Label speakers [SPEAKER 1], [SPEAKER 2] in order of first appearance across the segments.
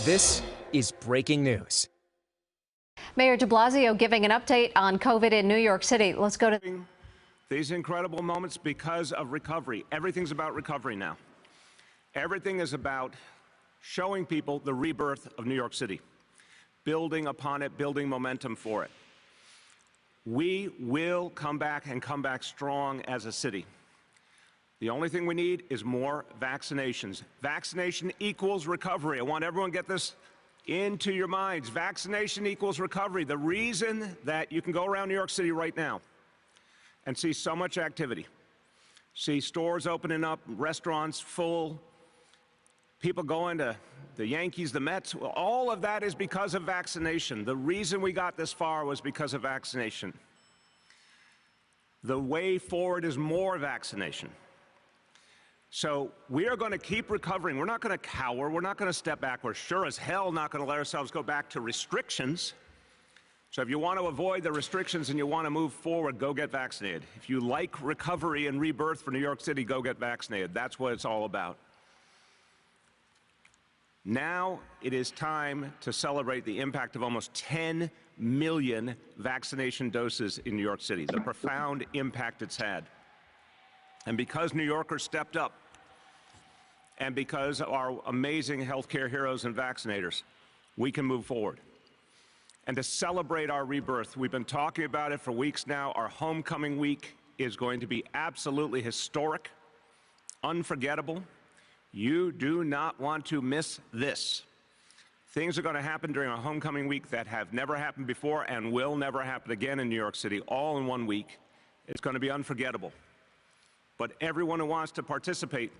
[SPEAKER 1] This is breaking news.
[SPEAKER 2] Mayor de Blasio giving an update on COVID in New York City. Let's go to
[SPEAKER 3] these incredible moments because of recovery. Everything's about recovery now. Everything is about showing people the rebirth of New York City, building upon it, building momentum for it. We will come back and come back strong as a city. The only thing we need is more vaccinations. Vaccination equals recovery. I want everyone to get this into your minds. Vaccination equals recovery. The reason that you can go around New York City right now and see so much activity, see stores opening up, restaurants full, people going to the Yankees, the Mets, all of that is because of vaccination. The reason we got this far was because of vaccination. The way forward is more vaccination. So we are going to keep recovering. We're not going to cower. We're not going to step back. We're sure as hell not going to let ourselves go back to restrictions. So if you want to avoid the restrictions and you want to move forward, go get vaccinated. If you like recovery and rebirth for New York City, go get vaccinated. That's what it's all about. Now it is time to celebrate the impact of almost 10 million vaccination doses in New York City, the profound impact it's had. And because New Yorkers stepped up, and because of our amazing healthcare heroes and vaccinators, we can move forward. And to celebrate our rebirth, we've been talking about it for weeks now. Our homecoming week is going to be absolutely historic, unforgettable. You do not want to miss this. Things are going to happen during our homecoming week that have never happened before and will never happen again in New York City, all in one week. It's going to be unforgettable. But everyone who wants to participate,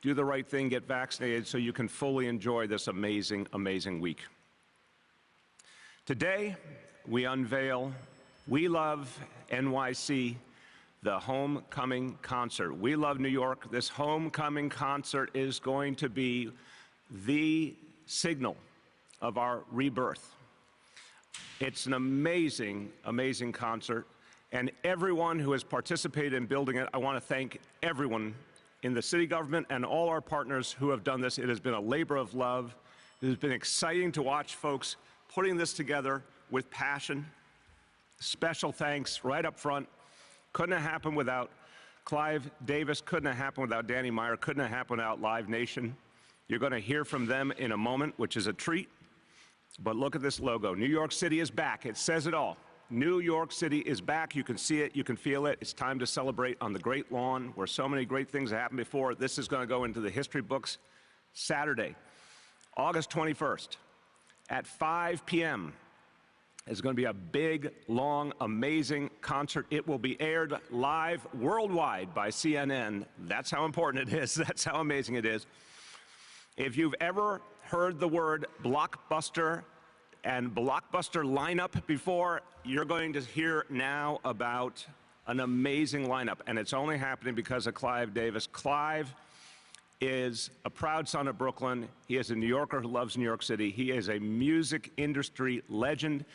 [SPEAKER 3] do the right thing, get vaccinated so you can fully enjoy this amazing, amazing week. Today, we unveil We Love NYC, the homecoming concert. We love New York. This homecoming concert is going to be the signal of our rebirth. It's an amazing, amazing concert. And everyone who has participated in building it, I want to thank everyone in the city government and all our partners who have done this. It has been a labor of love. It has been exciting to watch folks putting this together with passion. Special thanks right up front. Couldn't have happened without Clive Davis, couldn't have happened without Danny Meyer, couldn't have happened without Live Nation. You're going to hear from them in a moment, which is a treat. But look at this logo. New York City is back. It says it all. New York City is back. You can see it. You can feel it. It's time to celebrate on the Great Lawn, where so many great things have happened before. This is going to go into the history books. Saturday, August 21st, at 5 p.m. is going to be a big, long, amazing concert. It will be aired live worldwide by CNN. That's how important it is. That's how amazing it is. If you've ever heard the word blockbuster and blockbuster lineup before, you're going to hear now about an amazing lineup, and it's only happening because of Clive Davis. Clive is a proud son of Brooklyn. He is a New Yorker who loves New York City. He is a music industry legend.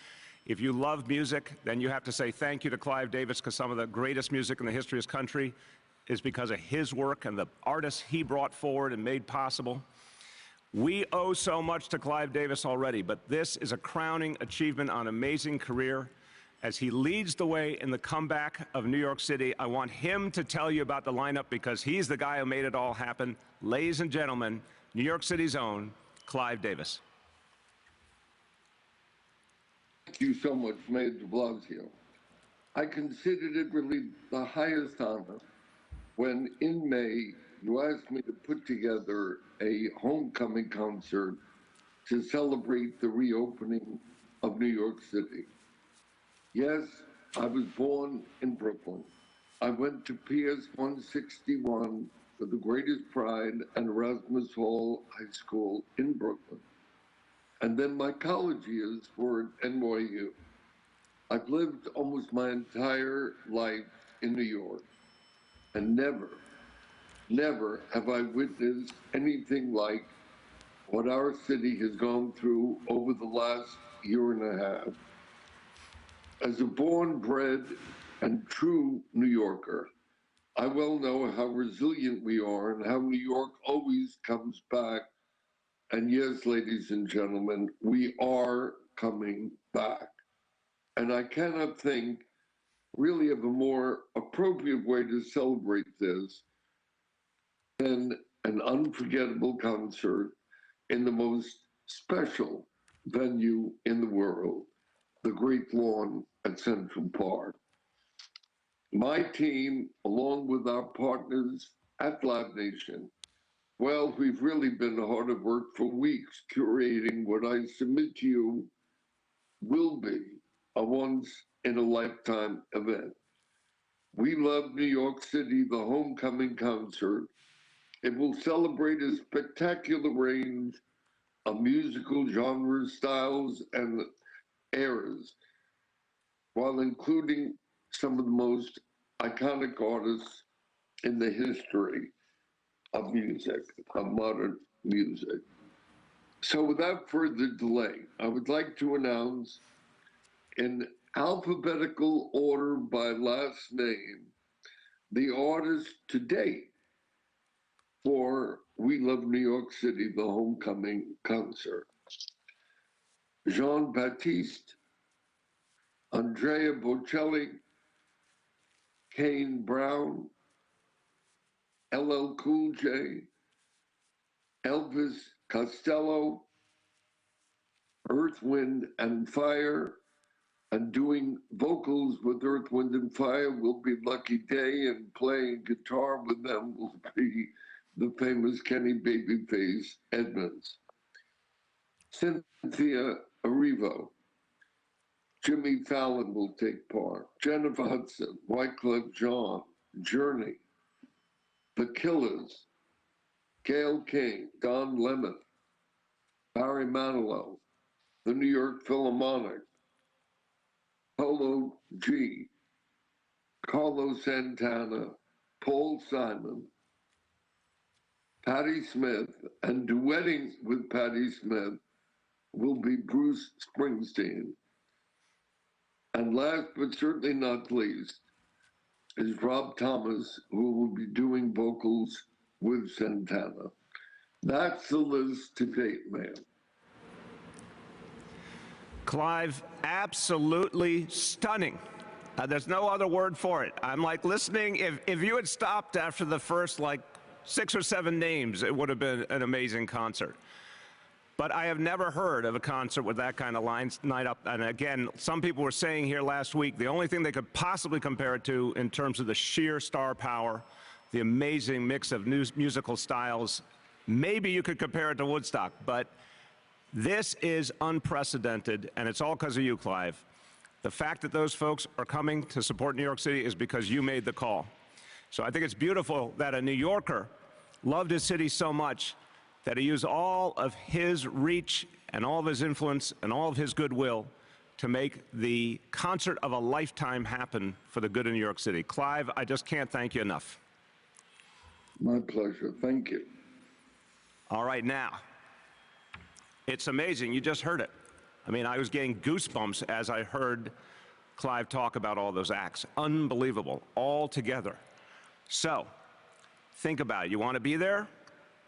[SPEAKER 3] If you love music, then you have to say thank you to Clive Davis, because some of the greatest music in the history of this country is because of his work and the artists he brought forward and made possible. We owe so much to Clive Davis already, but this is a crowning achievement on an amazing career. As he leads the way in the comeback of New York City, I want him to tell you about the lineup, because he's the guy who made it all happen. Ladies and gentlemen, New York City's own Clive Davis.
[SPEAKER 4] Thank you so much, Mayor de Blasio. I considered it really the highest honor when, in May, you asked me to put together a homecoming concert to celebrate the reopening of New York City. Yes, I was born in Brooklyn. I went to PS 161 with the greatest pride and Erasmus Hall High School in Brooklyn. And then my college years were at NYU. I've lived almost my entire life in New York, and never have I witnessed anything like what our city has gone through over the last year and a half. As a born, bred, and true New Yorker, I well know how resilient we are and how New York always comes back And yes, ladies and gentlemen, we are coming back. And I cannot think really of a more appropriate way to celebrate this than an unforgettable concert in the most special venue in the world, the Great Lawn at Central Park. My team, along with our partners at Live Nation, well, we've really been hard at work for weeks curating what I submit to you will be a once-in-a-lifetime event. We Love New York City, the homecoming concert. It will celebrate a spectacular range of musical genres, styles, and eras, while including some of the most iconic artists in the history of music, of modern music. So without further delay, I would like to announce in alphabetical order by last name the artists to date for We Love New York City, the homecoming concert. Jean-Baptiste, Andrea Bocelli, Kane Brown, LL Cool J, Elvis Costello, Earth, Wind, and Fire, and doing vocals with Earth, Wind, and Fire will be Lucky Day, and playing guitar with them will be the famous Kenny Babyface Edmonds. Cynthia Erivo, Jimmy Fallon will take part, Jennifer Hudson, Wyclef Jean, Journey, The Killers, Gayle King, Don Lemon, Barry Manilow, the New York Philharmonic, Polo G, Carlos Santana, Paul Simon, Patti Smith, and duetting with Patti Smith will be Bruce Springsteen. And last but certainly not least is Rob Thomas, who will be doing vocals with Santana. That's the list to date, man.
[SPEAKER 3] Clive, absolutely stunning. There's no other word for it. I'm like listening. If you had stopped after the first like 6 or 7 names, it would have been an amazing concert. But I have never heard of a concert with that kind of line up. And again, some people were saying here last week, the only thing they could possibly compare it to in terms of the sheer star power, the amazing mix of musical styles, maybe you could compare it to Woodstock. But this is unprecedented, and it's all because of you, Clive. The fact that those folks are coming to support New York City is because you made the call. So I think it's beautiful that a New Yorker loved his city so much that he used all of his reach and all of his influence and all of his goodwill to make the concert of a lifetime happen for the good of New York City. Clive, I just can't thank you enough.
[SPEAKER 4] My pleasure. Thank you.
[SPEAKER 3] All right, now, it's amazing. You just heard it. I mean, I was getting goosebumps as I heard Clive talk about all those acts. Unbelievable, all together. So, think about it. You want to be there?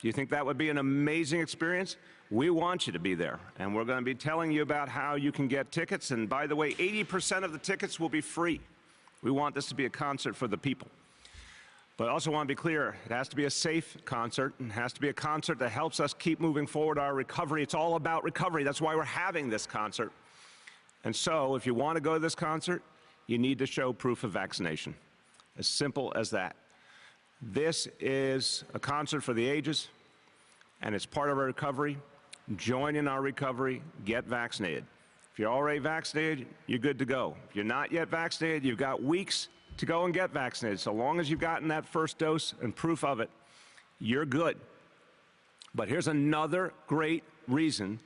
[SPEAKER 3] Do you think that would be an amazing experience? We want you to be there, and we're going to be telling you about how you can get tickets. And by the way, 80% of the tickets will be free. We want this to be a concert for the people. But I also want to be clear, it has to be a safe concert, and it has to be a concert that helps us keep moving forward our recovery. It's all about recovery. That's why we're having this concert. And so, if you want to go to this concert, you need to show proof of vaccination. As simple as that. This is a concert for the ages, and it's part of our recovery. Join in our recovery, get vaccinated. If you're already vaccinated, you're good to go. If you're not yet vaccinated, you've got weeks to go and get vaccinated. So long as you've gotten that first dose and proof of it, you're good. But here's another great reason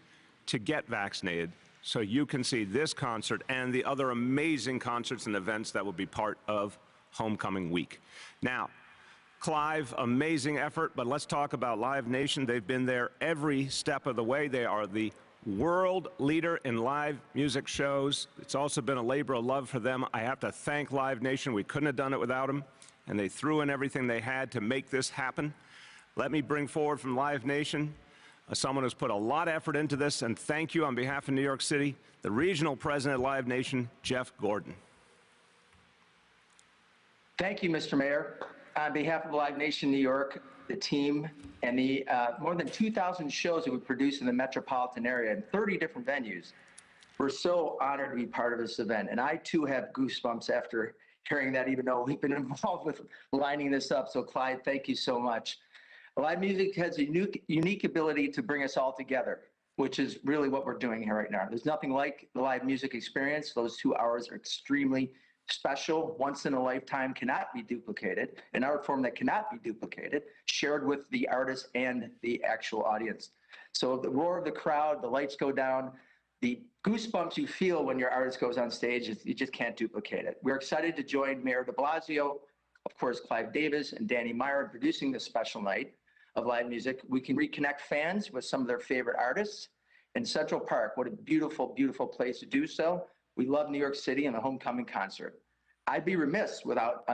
[SPEAKER 3] to get vaccinated so you can see this concert and the other amazing concerts and events that will be part of Homecoming Week. Now, Clive, amazing effort, but let's talk about Live Nation. They've been there every step of the way. They are the world leader in live music shows. It's also been a labor of love for them. I have to thank Live Nation. We couldn't have done it without them, and they threw in everything they had to make this happen. Let me bring forward from Live Nation someone who's put a lot of effort into this, and thank you on behalf of New York City, the regional president of Live Nation, Jeff Gordon.
[SPEAKER 5] Thank you, Mr. Mayor. On behalf of Live Nation New York, the team, and the more than 2,000 shows that we produce in the metropolitan area in 30 different venues, we're so honored to be part of this event. And I, too, have goosebumps after hearing that, even though we've been involved with lining this up. So, Clyde, thank you so much. Live music has a unique ability to bring us all together, which is really what we're doing here right now. There's nothing like the live music experience. Those 2 hours are extremely special, once in a lifetime, cannot be duplicated, an art form that cannot be duplicated, shared with the artist and the actual audience. So the roar of the crowd, the lights go down, the goosebumps you feel when your artist goes on stage, you just can't duplicate it. We're excited to join Mayor de Blasio, of course, Clive Davis and Danny Meyer in producing this special night of live music. We can reconnect fans with some of their favorite artists in Central Park. What a beautiful, beautiful place to do so. We love New York City and the homecoming concert. I'd be remiss without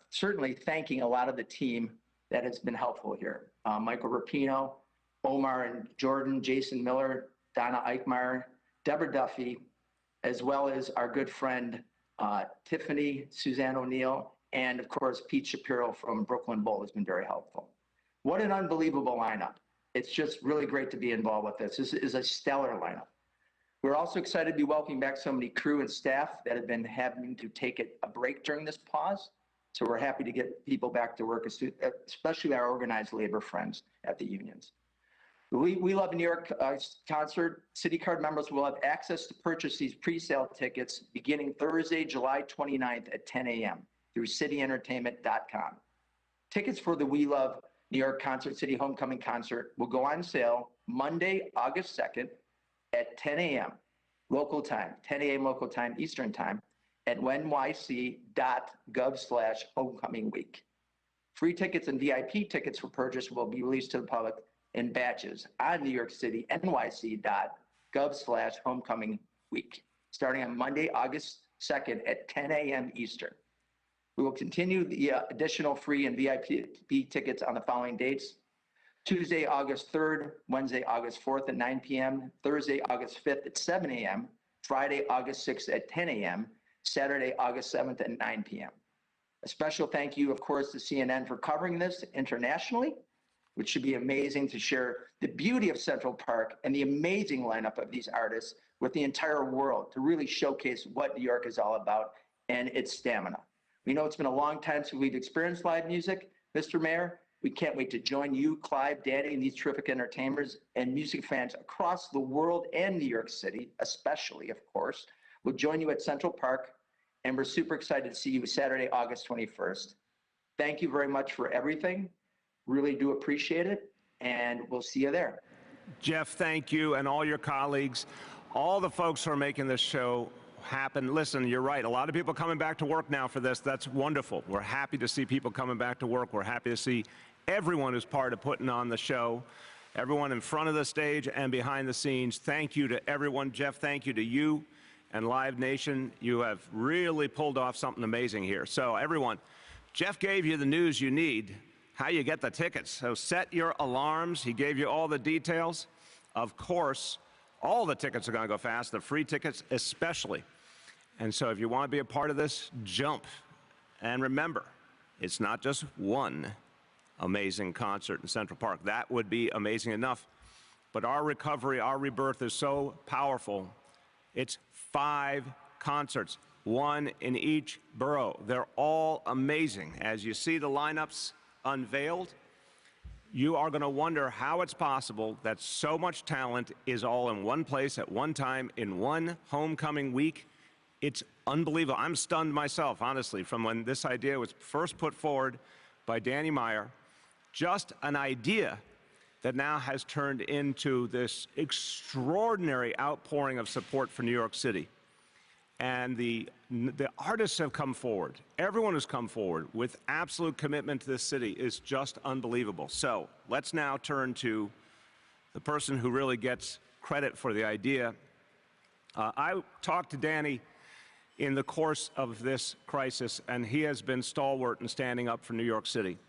[SPEAKER 5] certainly thanking a lot of the team that has been helpful here. Michael Rapino, Omar and Jordan, Jason Miller, Donna Eichmeyer, Deborah Duffy, as well as our good friend Tiffany, Suzanne O'Neill, and of course, Pete Shapiro from Brooklyn Bowl has been very helpful. What an unbelievable lineup. It's just really great to be involved with this. This is a stellar lineup. We're also excited to be welcoming back so many crew and staff that have been having to take a break during this pause. So we're happy to get people back to work, especially our organized labor friends at the unions. We Love New York concert. City Card members will have access to purchase these pre-sale tickets beginning Thursday, July 29th at 10 a.m. through cityentertainment.com. Tickets for the We Love New York Concert City Homecoming Concert will go on sale Monday, August 2nd at 10 a.m. local time, 10 a.m. local time, Eastern time, at nyc.gov/homecomingweek. Free tickets and VIP tickets for purchase will be released to the public in batches on New York City, nyc.gov/homecomingweek, starting on Monday, August 2nd at 10 a.m. Eastern. We will continue the additional free and VIP tickets on the following dates: Tuesday, August 3rd, Wednesday, August 4th at 9 p.m., Thursday, August 5th at 7 a.m., Friday, August 6th at 10 a.m., Saturday, August 7th at 9 p.m. A special thank you, of course, to CNN for covering this internationally, which should be amazing to share the beauty of Central Park and the amazing lineup of these artists with the entire world to really showcase what New York is all about and its stamina. We know it's been a long time since we've experienced live music, Mr. Mayor. We can't wait to join you, Clive, Danny, and these terrific entertainers and music fans across the world and New York City, especially, of course. We'll join you at Central Park, and we're super excited to see you Saturday, August 21st. Thank you very much for everything. Really do appreciate it, and we'll see you there.
[SPEAKER 3] Jeff, thank you, and all your colleagues, all the folks who are making this show happen. Listen, you're right. A lot of people coming back to work now for this. That's wonderful. We're happy to see people coming back to work. We're happy to see everyone who's part of putting on the show, everyone in front of the stage and behind the scenes. Thank you to everyone. Jeff, thank you to you and Live Nation. You have really pulled off something amazing here. So everyone, Jeff gave you the news you need, how you get the tickets. So set your alarms. He gave you all the details. Of course, all the tickets are going to go fast, the free tickets especially. And so if you want to be a part of this, jump. And remember, it's not just one amazing concert in Central Park. That would be amazing enough. But our recovery, our rebirth is so powerful. It's 5 concerts, 1 in each borough. They're all amazing. As you see the lineups unveiled, you are going to wonder how it's possible that so much talent is all in one place at one time in one homecoming week. It's unbelievable. I'm stunned myself, honestly, from when this idea was first put forward by Danny Meyer. Just an idea that now has turned into this extraordinary outpouring of support for New York City. And the artists have come forward. Everyone has come forward with absolute commitment to this city. Is just unbelievable. So let's now turn to the person who really gets credit for the idea. I talked to Danny in the course of this crisis, and he has been stalwart in standing up for New York City.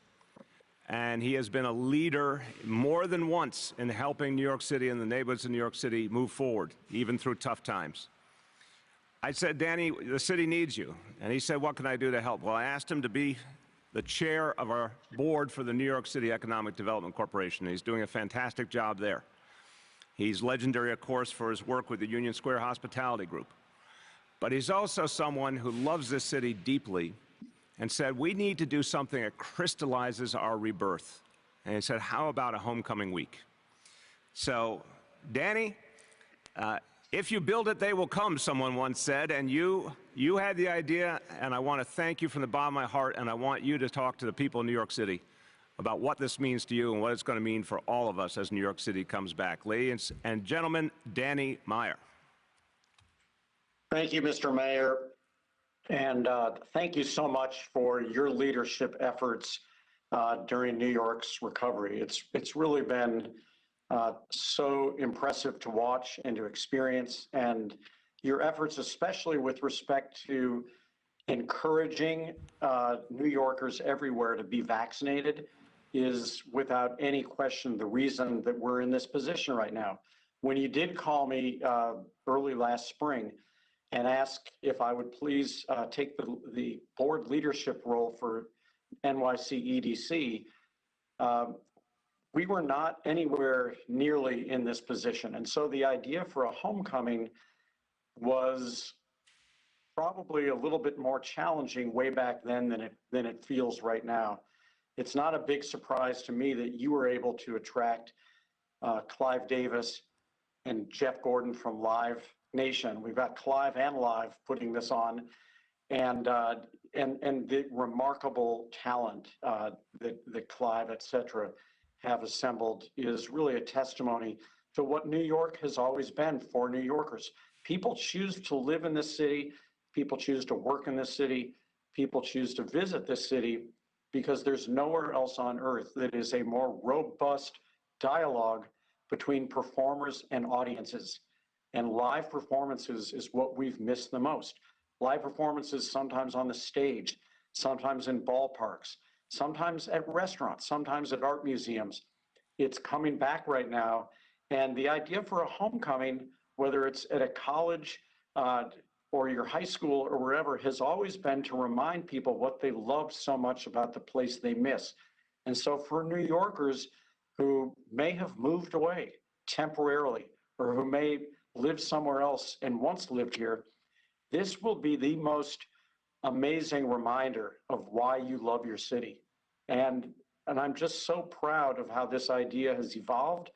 [SPEAKER 3] and he has been a leader more than once in helping New York City and the neighborhoods in New York City move forward, even through tough times. I said, Danny, the city needs you. And he said, what can I do to help? Well, I asked him to be the chair of our board for the New York City Economic Development Corporation. He's doing a fantastic job there. He's legendary, of course, for his work with the Union Square Hospitality Group. But he's also someone who loves this city deeply and said, we need to do something that crystallizes our rebirth. And he said, how about a homecoming week? So, Danny, if you build it, they will come, someone once said, and you had the idea, and I want to thank you from the bottom of my heart, and I want you to talk to the people in New York City about what this means to you and what it's going to mean for all of us as New York City comes back. Ladies and gentlemen, Danny Meyer.
[SPEAKER 6] Thank you, Mr. Mayor, and thank you so much for your leadership efforts during New York's recovery. It's really been so impressive to watch and to experience, and your efforts, especially with respect to encouraging New Yorkers everywhere to be vaccinated, is without any question the reason that we're in this position right now. When you did call me early last spring and ask if I would please take the board leadership role for NYC EDC, we were not anywhere nearly in this position. And so the idea for a homecoming was probably a little bit more challenging way back then than it feels right now. It's not a big surprise to me that you were able to attract Clive Davis and Jeff Gordon from Live Nation. We've got Clive and Live putting this on, and the remarkable talent that Clive, et cetera, have assembled is really a testimony to what New York has always been for New Yorkers. People choose to live in this city, people choose to work in this city, people choose to visit this city because there's nowhere else on earth that is a more robust dialogue between performers and audiences. And live performances is what we've missed the most. Live performances sometimes on the stage, sometimes in ballparks, sometimes at restaurants, sometimes at art museums. It's coming back right now. And the idea for a homecoming, whether it's at a college or your high school or wherever, has always been to remind people what they love so much about the place they miss. And so for New Yorkers who may have moved away temporarily or who may live somewhere else and once lived here, this will be the most amazing reminder of why you love your city. And I'm just so proud of how this idea has evolved.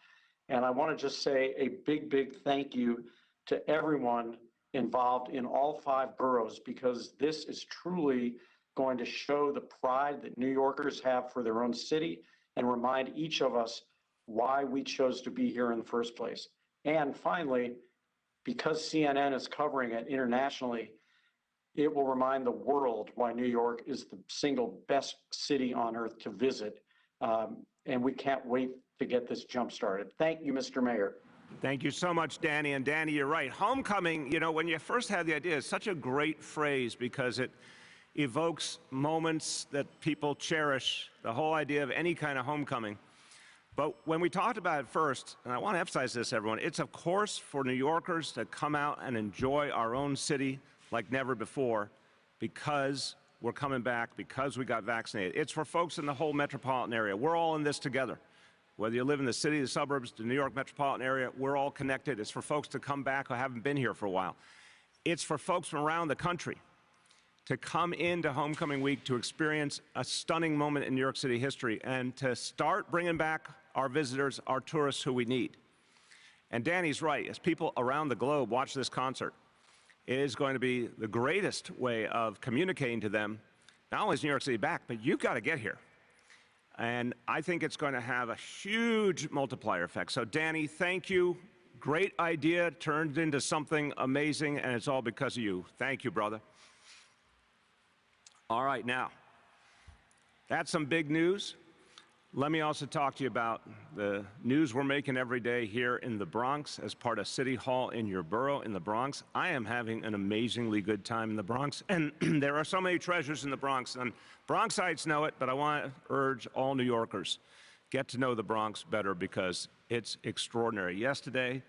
[SPEAKER 6] And I want to just say a big, big thank you to everyone involved in all 5 boroughs, because this is truly going to show the pride that New Yorkers have for their own city and remind each of us why we chose to be here in the first place. And finally, because CNN is covering it internationally, it will remind the world why New York is the single best city on earth to visit. And we can't wait to get this jump started. Thank you, Mr. Mayor.
[SPEAKER 3] Thank you so much, Danny. And Danny, you're right. Homecoming, you know, when you first had the idea, it's such a great phrase because it evokes moments that people cherish, the whole idea of any kind of homecoming. But when we talked about it first, and I want to emphasize this, everyone, it's of course for New Yorkers to come out and enjoy our own city like never before because we're coming back, because we got vaccinated. It's for folks in the whole metropolitan area. We're all in this together. Whether you live in the city, the suburbs, the New York metropolitan area, we're all connected. It's for folks to come back who haven't been here for a while. It's for folks from around the country to come into homecoming week to experience a stunning moment in New York City history and to start bringing back our visitors, our tourists who we need. And Danny's right. As people around the globe watch this concert, it is going to be the greatest way of communicating to them, not only is New York City back, but you've got to get here. And I think it's going to have a huge multiplier effect. So Danny, thank you. Great idea, turned into something amazing, and it's all because of you. Thank you, brother. All right, now, that's some big news. Let me also talk to you about the news we're making every day here in the Bronx as part of City Hall in your borough in the Bronx. I am having an amazingly good time in the Bronx, and there are so many treasures in the Bronx. And Bronxites know it, but I want to urge all New Yorkers, get to know the Bronx better because it's extraordinary. Yesterday,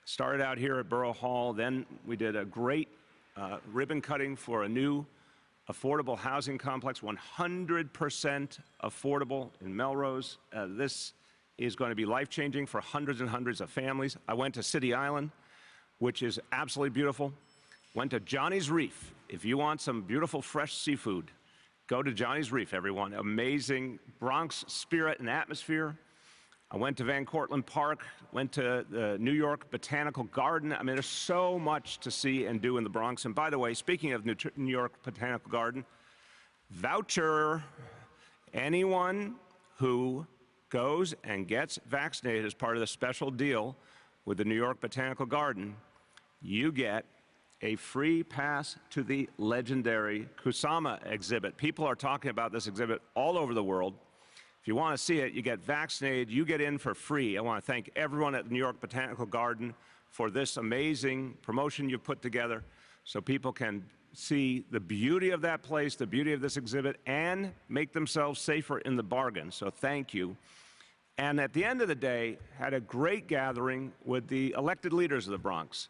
[SPEAKER 3] started out here at Borough Hall, then we did a great ribbon cutting for a new affordable housing complex, 100% affordable in Melrose. This is going to be life-changing for hundreds and hundreds of families. I went to City Island, which is absolutely beautiful. Went to Johnny's Reef. If you want some beautiful fresh seafood, go to Johnny's Reef, everyone. Amazing Bronx spirit and atmosphere. I went to Van Cortlandt Park, went to the New York Botanical Garden. I mean, there's so much to see and do in the Bronx. And by the way, speaking of New York Botanical Garden, voucher, anyone who goes and gets vaccinated as part of the special deal with the New York Botanical Garden, you get a free pass to the legendary Kusama exhibit. People are talking about this exhibit all over the world. If you want to see it, you get vaccinated, you get in for free. I want to thank everyone at the New York Botanical Garden for this amazing promotion you've put together so people can see the beauty of that place, the beauty of this exhibit, and make themselves safer in the bargain. So thank you. And at the end of the day, had a great gathering with the elected leaders of the Bronx.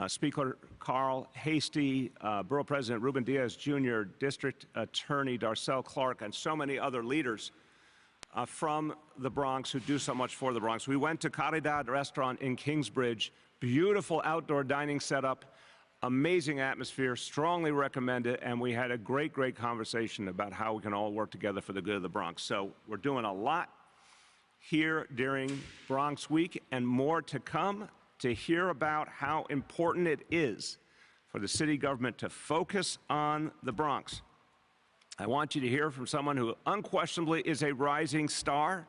[SPEAKER 3] Speaker Carl Hastie, Borough President Ruben Diaz Jr., District Attorney Darcel Clark, and so many other leaders from the Bronx who do so much for the Bronx. We went to Caridad Restaurant in Kingsbridge, beautiful outdoor dining setup, amazing atmosphere, strongly recommend it, and we had a great, great conversation about how we can all work together for the good of the Bronx. So we're doing a lot here during Bronx Week and more to come to hear about how important it is for the city government to focus on the Bronx. I want you to hear from someone who unquestionably is a rising star.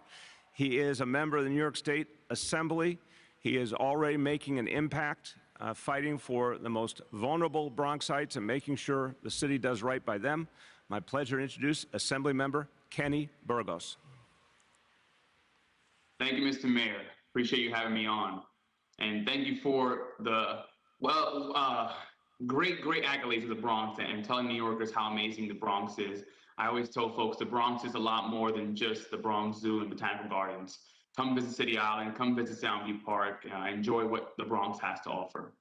[SPEAKER 3] He is a member of the New York State Assembly. He is already making an impact, fighting for the most vulnerable Bronxites and making sure the city does right by them. My pleasure to introduce Assemblymember Kenny Burgos.
[SPEAKER 7] Thank you, Mr. Mayor. Appreciate you having me on. And thank you for the, great accolades of the Bronx and telling New Yorkers how amazing the Bronx is. I always tell folks the Bronx is a lot more than just the Bronx Zoo and Botanical Gardens. Come visit City Island, come visit Soundview Park, enjoy what the Bronx has to offer.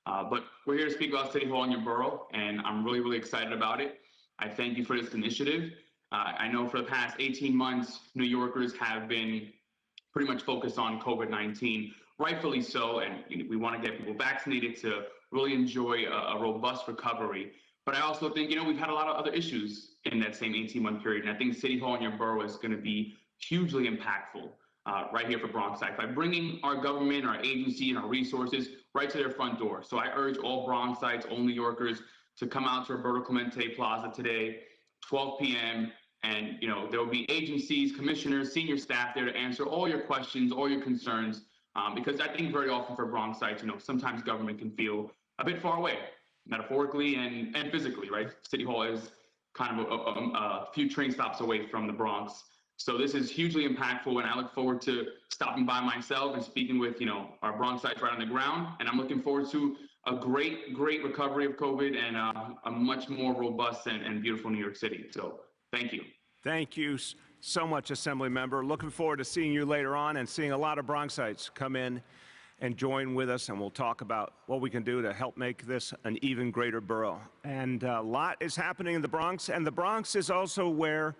[SPEAKER 7] But we're here to speak about City Hall in your borough, and I'm really, really excited about it. I thank you for this initiative. I know for the past 18 months, New Yorkers have been pretty much focused on COVID-19, rightfully so, and we want to get people vaccinated to really enjoy a robust recovery. But I also think, we've had a lot of other issues in that same 18-month period, and I think City Hall in your borough is going to be hugely impactful right here for Bronxites by bringing our government, our agency, and our resources right to their front door. So I urge all Bronxites, all New Yorkers to come out to Roberto Clemente Plaza today, 12 p.m., and there will be agencies, commissioners, senior staff there to answer all your questions, all your concerns, because I think very often for Bronxites, sometimes government can feel a bit far away, metaphorically and physically, right? City Hall is kind of a few train stops away from the Bronx. So this is hugely impactful, and I look forward to stopping by myself and speaking with, our Bronxites right on the ground. And I'm looking forward to a great recovery of COVID and a much more robust and beautiful New York City. So thank you.
[SPEAKER 3] Thank you so much, Assembly Member. Looking forward to seeing you later on and seeing a lot of Bronxites come in and join with us, and we'll talk about what we can do to help make this an even greater borough. And a lot is happening in the Bronx, and the Bronx is also where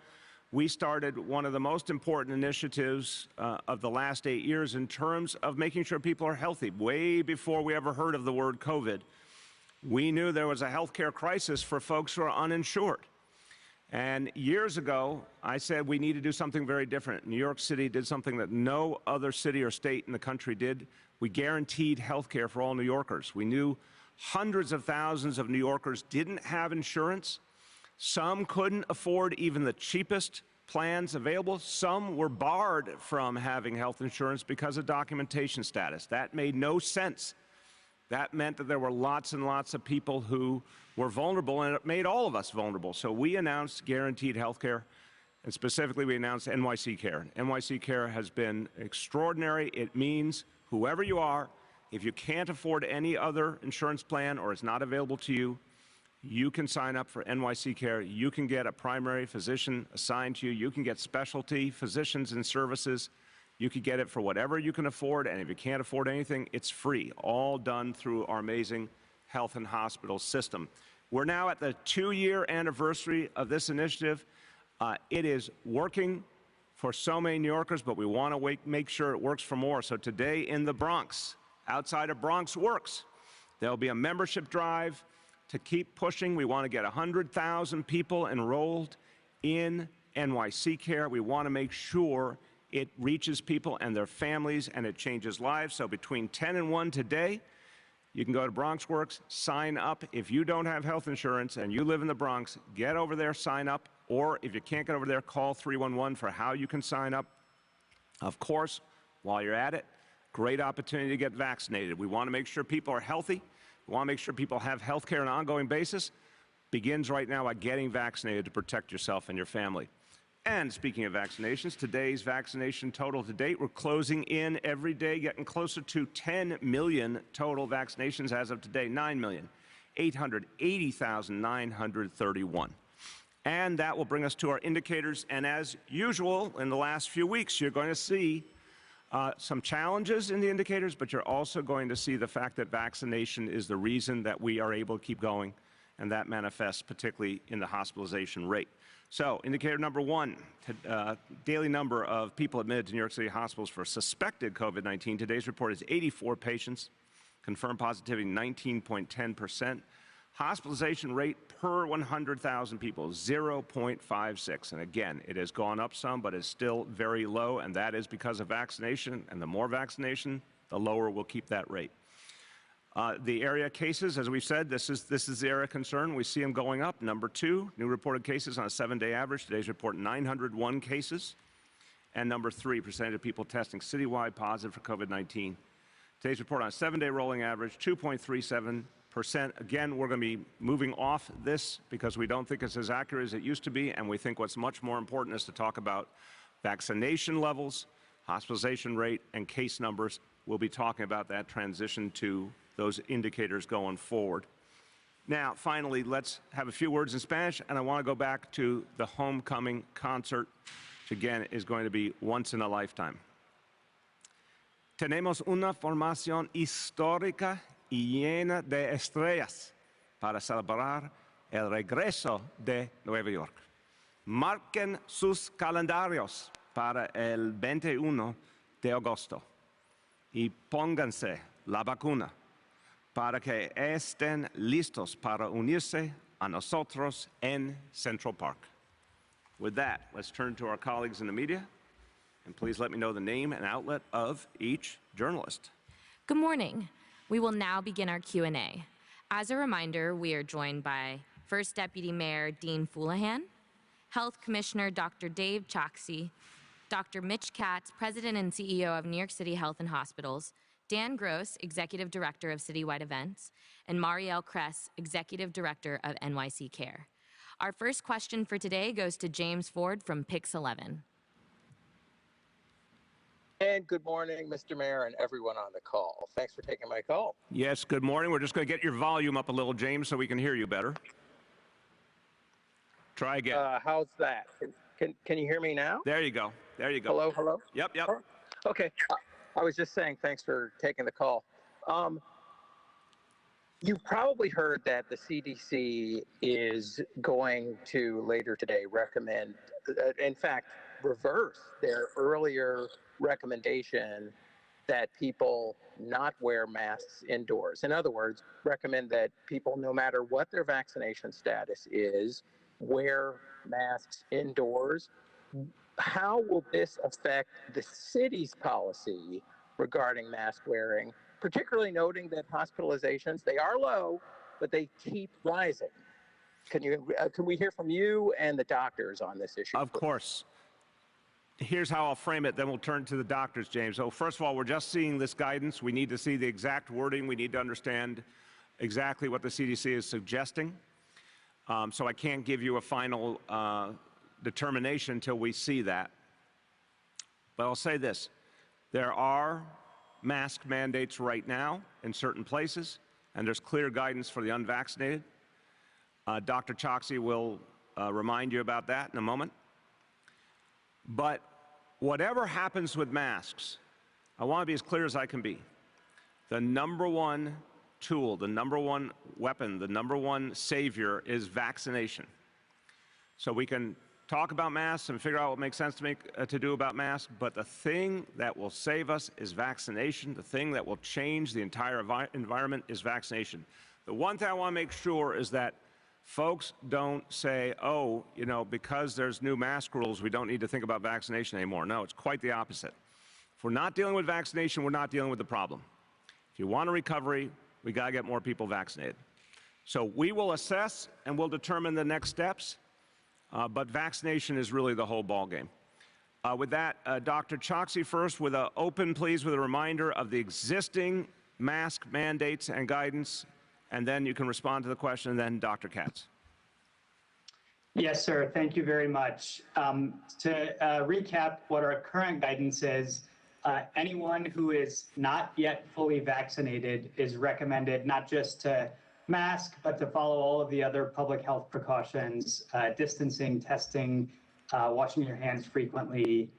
[SPEAKER 3] we started one of the most important initiatives of the last 8 years in terms of making sure people are healthy. Way before we ever heard of the word COVID, we knew there was a healthcare crisis for folks who are uninsured. And years ago, I said we need to do something very different. New York City did something that no other city or state in the country did. We guaranteed health care for all New Yorkers. We knew hundreds of thousands of New Yorkers didn't have insurance. Some couldn't afford even the cheapest plans available. Some were barred from having health insurance because of documentation status. That made no sense. That meant that there were lots and lots of people who were vulnerable, and it made all of us vulnerable. So we announced guaranteed health care And specifically, we announced NYC Care. NYC Care has been extraordinary. It means whoever you are, if you can't afford any other insurance plan or it's not available to you, you can sign up for NYC Care. You can get a primary physician assigned to you. You can get specialty physicians and services. You can get it for whatever you can afford, and if you can't afford anything, it's free, all done through our amazing health and hospital system. We're now at the 2-year anniversary of this initiative. It is working for so many New Yorkers, but we want to make sure it works for more. So today in the Bronx, outside of Bronx Works, there'll be a membership drive to keep pushing. We want to get 100,000 people enrolled in NYC Care. We want to make sure it reaches people and their families and it changes lives. So between 10 and 1 today, you can go to Bronx Works, sign up. If you don't have health insurance and you live in the Bronx, get over there, sign up. Or if you can't get over there, call 311 for how you can sign up. Of course, while you're at it, great opportunity to get vaccinated. We want to make sure people are healthy. We want to make sure people have health care on an ongoing basis. Begins right now by getting vaccinated to protect yourself and your family. And speaking of vaccinations, today's vaccination total to date, we're closing in every day, getting closer to 10 million total vaccinations as of today, 9,880,931. And that will bring us to our indicators. And as usual, in the last few weeks, you're going to see some challenges in the indicators, but you're also going to see the fact that vaccination is the reason that we are able to keep going, and that manifests particularly in the hospitalization rate. So, indicator number 1, daily number of people admitted to New York City hospitals for suspected COVID-19. Today's report is 84 patients, confirmed positivity 19.10%. Hospitalization rate per 100,000 people, 0.56. And again, it has gone up some, but is still very low, and that is because of vaccination. And the more vaccination, the lower we'll keep that rate. The area cases, as we've said, this is the area of concern. We see them going up. Number 2, new reported cases on a 7-day average. Today's report, 901 cases. And number 3, percentage of people testing citywide positive for COVID-19. Today's report on a 7-day rolling average, 2.37%. Again, we're going to be moving off this because we don't think it's as accurate as it used to be, and we think what's much more important is to talk about vaccination levels, hospitalization rate, and case numbers. We'll be talking about that transition to those indicators going forward. Now, finally, let's have a few words in Spanish, and I want to go back to the homecoming concert, which again is going to be once in a lifetime. Tenemos una formación histórica y llena de estrellas para celebrar el regreso de Nueva York. Marquen sus calendarios para el 21 de agosto y pónganse la vacuna para que estén listos para unirse a nosotros en Central Park. With that, let's turn to our colleagues in the media, and please let me know the name and outlet of each journalist.
[SPEAKER 8] Good morning. We will now begin our Q&A. As a reminder, we are joined by First Deputy Mayor Dean Foulahan, Health Commissioner Dr. Dave Choksi, Dr. Mitch Katz, President and CEO of New York City Health and Hospitals, Dan Gross, Executive Director of Citywide Events, and Marielle Kress, Executive Director of NYC Care. Our first question for today goes to James Ford from Pix 11.
[SPEAKER 9] And good morning, Mr. Mayor and everyone on the call. Thanks for taking my call.
[SPEAKER 3] Yes, good morning. We're just going to get your volume up a little, James, so we can hear you better. Try again.
[SPEAKER 9] How's that? Can you hear me now?
[SPEAKER 3] There you go. There you go.
[SPEAKER 9] Hello, hello?
[SPEAKER 3] Yep.
[SPEAKER 9] Oh, okay. I was just saying thanks for taking the call. You've probably heard that the CDC is going to later today recommend, in fact, reverse their earlier recommendation that people not wear masks indoors. In other words, recommend that people, no matter what their vaccination status is, wear masks indoors. How will this affect the city's policy regarding mask wearing, particularly noting that hospitalizations, they are low, but they keep rising? Can we hear from you and the doctors on this issue?
[SPEAKER 3] Of course. Here's how I'll frame it, then we'll turn to the doctors, James. So first of all, we're just seeing this guidance. We need to see the exact wording. We need to understand exactly what the CDC is suggesting. So I can't give you a final determination until we see that. But I'll say this. There are mask mandates right now in certain places, and there's clear guidance for the unvaccinated. Dr. Choksi will remind you about that in a moment. But whatever happens with masks, I want to be as clear as I can be. The number one tool, the number one weapon, the number one savior is vaccination. So we can talk about masks and figure out what makes sense to do about masks, but the thing that will save us is vaccination. The thing that will change the entire environment is vaccination. The one thing I want to make sure is that folks don't say, oh, you know, because there's new mask rules, we don't need to think about vaccination anymore. No, it's quite the opposite. If we're not dealing with vaccination, we're not dealing with the problem. If you want a recovery, we got to get more people vaccinated. So we will assess and we'll determine the next steps. But vaccination is really the whole ballgame. With that, Dr. Choksi first, with a reminder of the existing mask mandates and guidance, and then you can respond to the question, and then Dr. Katz.
[SPEAKER 10] Yes, sir. Thank you very much. To recap what our current guidance is, anyone who is not yet fully vaccinated is recommended not just to mask, but to follow all of the other public health precautions, distancing, testing, washing your hands frequently.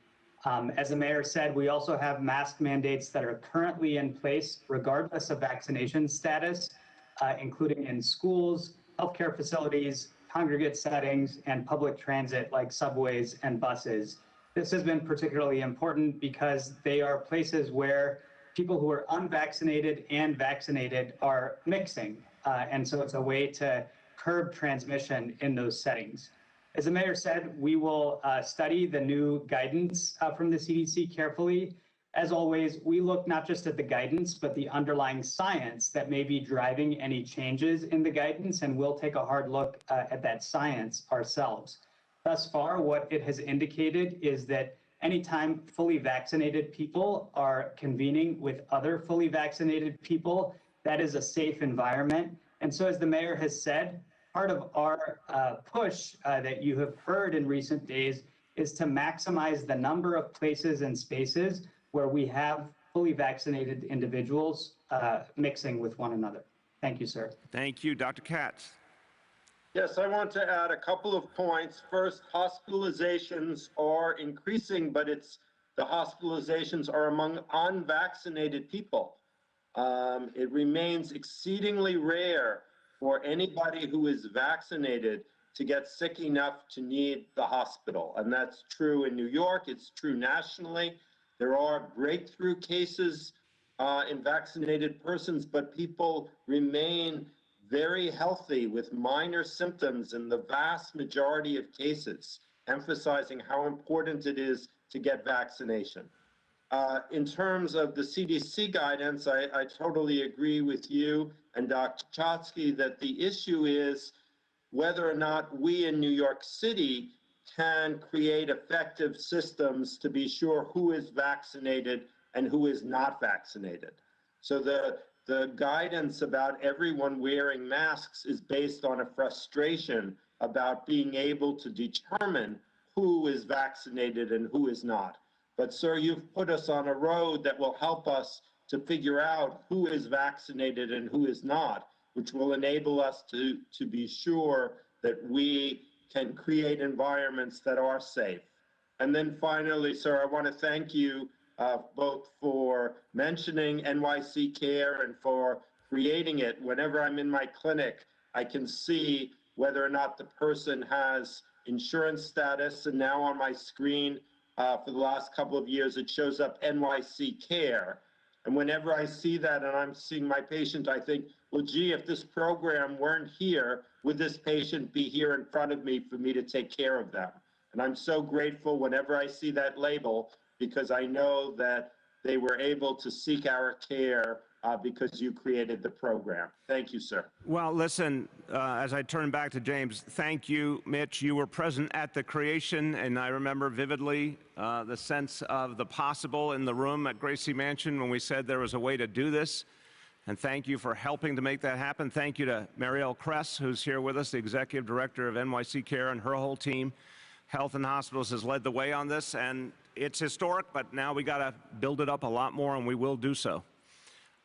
[SPEAKER 10] As the mayor said, we also have mask mandates that are currently in place regardless of vaccination status, including in schools, healthcare facilities, congregate settings, and public transit like subways and buses. This has been particularly important because they are places where people who are unvaccinated and vaccinated are mixing. And so it's a way to curb transmission in those settings. As the mayor said, we will study the new guidance from the CDC carefully. As always, we look not just at the guidance, but the underlying science that may be driving any changes in the guidance, and we'll take a hard look at that science ourselves. Thus far, what it has indicated is that anytime fully vaccinated people are convening with other fully vaccinated people, that is a safe environment. And so, as the mayor has said, part of our push that you have heard in recent days is to maximize the number of places and spaces where we have fully vaccinated individuals mixing with one another. Thank you, sir.
[SPEAKER 3] Thank you. Dr. Katz.
[SPEAKER 11] Yes, I want to add a couple of points. First, hospitalizations are increasing, but the hospitalizations are among unvaccinated people. It remains exceedingly rare for anybody who is vaccinated to get sick enough to need the hospital. And that's true in New York. It's true nationally. There are breakthrough cases in vaccinated persons, but people remain very healthy with minor symptoms in the vast majority of cases, emphasizing how important it is to get vaccination. In terms of the CDC guidance, I totally agree with you and Dr. Choksi that the issue is whether or not we in New York City can create effective systems to be sure who is vaccinated and who is not vaccinated. So the guidance about everyone wearing masks is based on a frustration about being able to determine who is vaccinated and who is not. But sir, you've put us on a road that will help us to figure out who is vaccinated and who is not, which will enable us to be sure that we can create environments that are safe. And then finally, sir, I want to thank you both for mentioning NYC Care and for creating it. Whenever I'm in my clinic, I can see whether or not the person has insurance status. And now on my screen, for the last couple of years, it shows up NYC Care. And whenever I see that and I'm seeing my patient, I think, well, gee, if this program weren't here, would this patient be here in front of me for me to take care of them? And I'm so grateful whenever I see that label, because I know that they were able to seek our care because you created the program. Thank you, sir.
[SPEAKER 3] Well, listen, as I turn back to James, thank you, Mitch. You were present at the creation, and I remember vividly the sense of the possible in the room at Gracie Mansion when we said there was a way to do this. And thank you for helping to make that happen. Thank you to Marielle Kress, who's here with us, the Executive Director of NYC Care, and her whole team. Health and Hospitals has led the way on this, and it's historic, but now we got to build it up a lot more, and we will do so.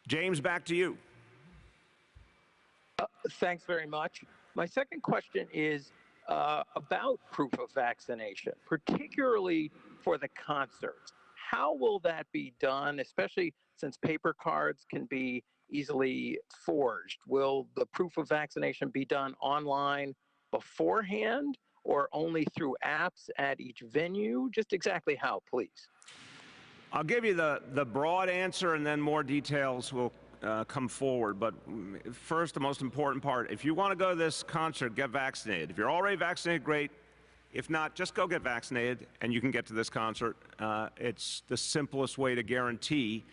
[SPEAKER 3] James, back to you.
[SPEAKER 9] Thanks very much. My second question is about proof of vaccination, particularly for the concerts. How will that be done, especially since paper cards can be easily forged? Will the proof of vaccination be done online beforehand or only through apps at each venue? Just exactly how, please?
[SPEAKER 3] I'll give you the broad answer, and then more details will come forward. But first, the most important part, if you want to go to this concert, get vaccinated. If you're already vaccinated, great. If not, just go get vaccinated, and you can get to this concert. It's the simplest way to guarantee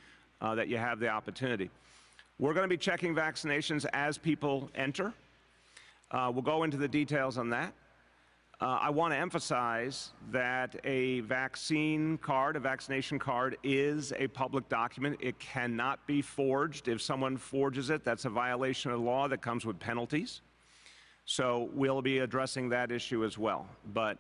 [SPEAKER 3] that you have the opportunity. We're going to be checking vaccinations as people enter. We'll go into the details on that. I want to emphasize that a vaccine card, a vaccination card, is a public document. It cannot be forged. If someone forges it, that's a violation of the law that comes with penalties. So we'll be addressing that issue as well. But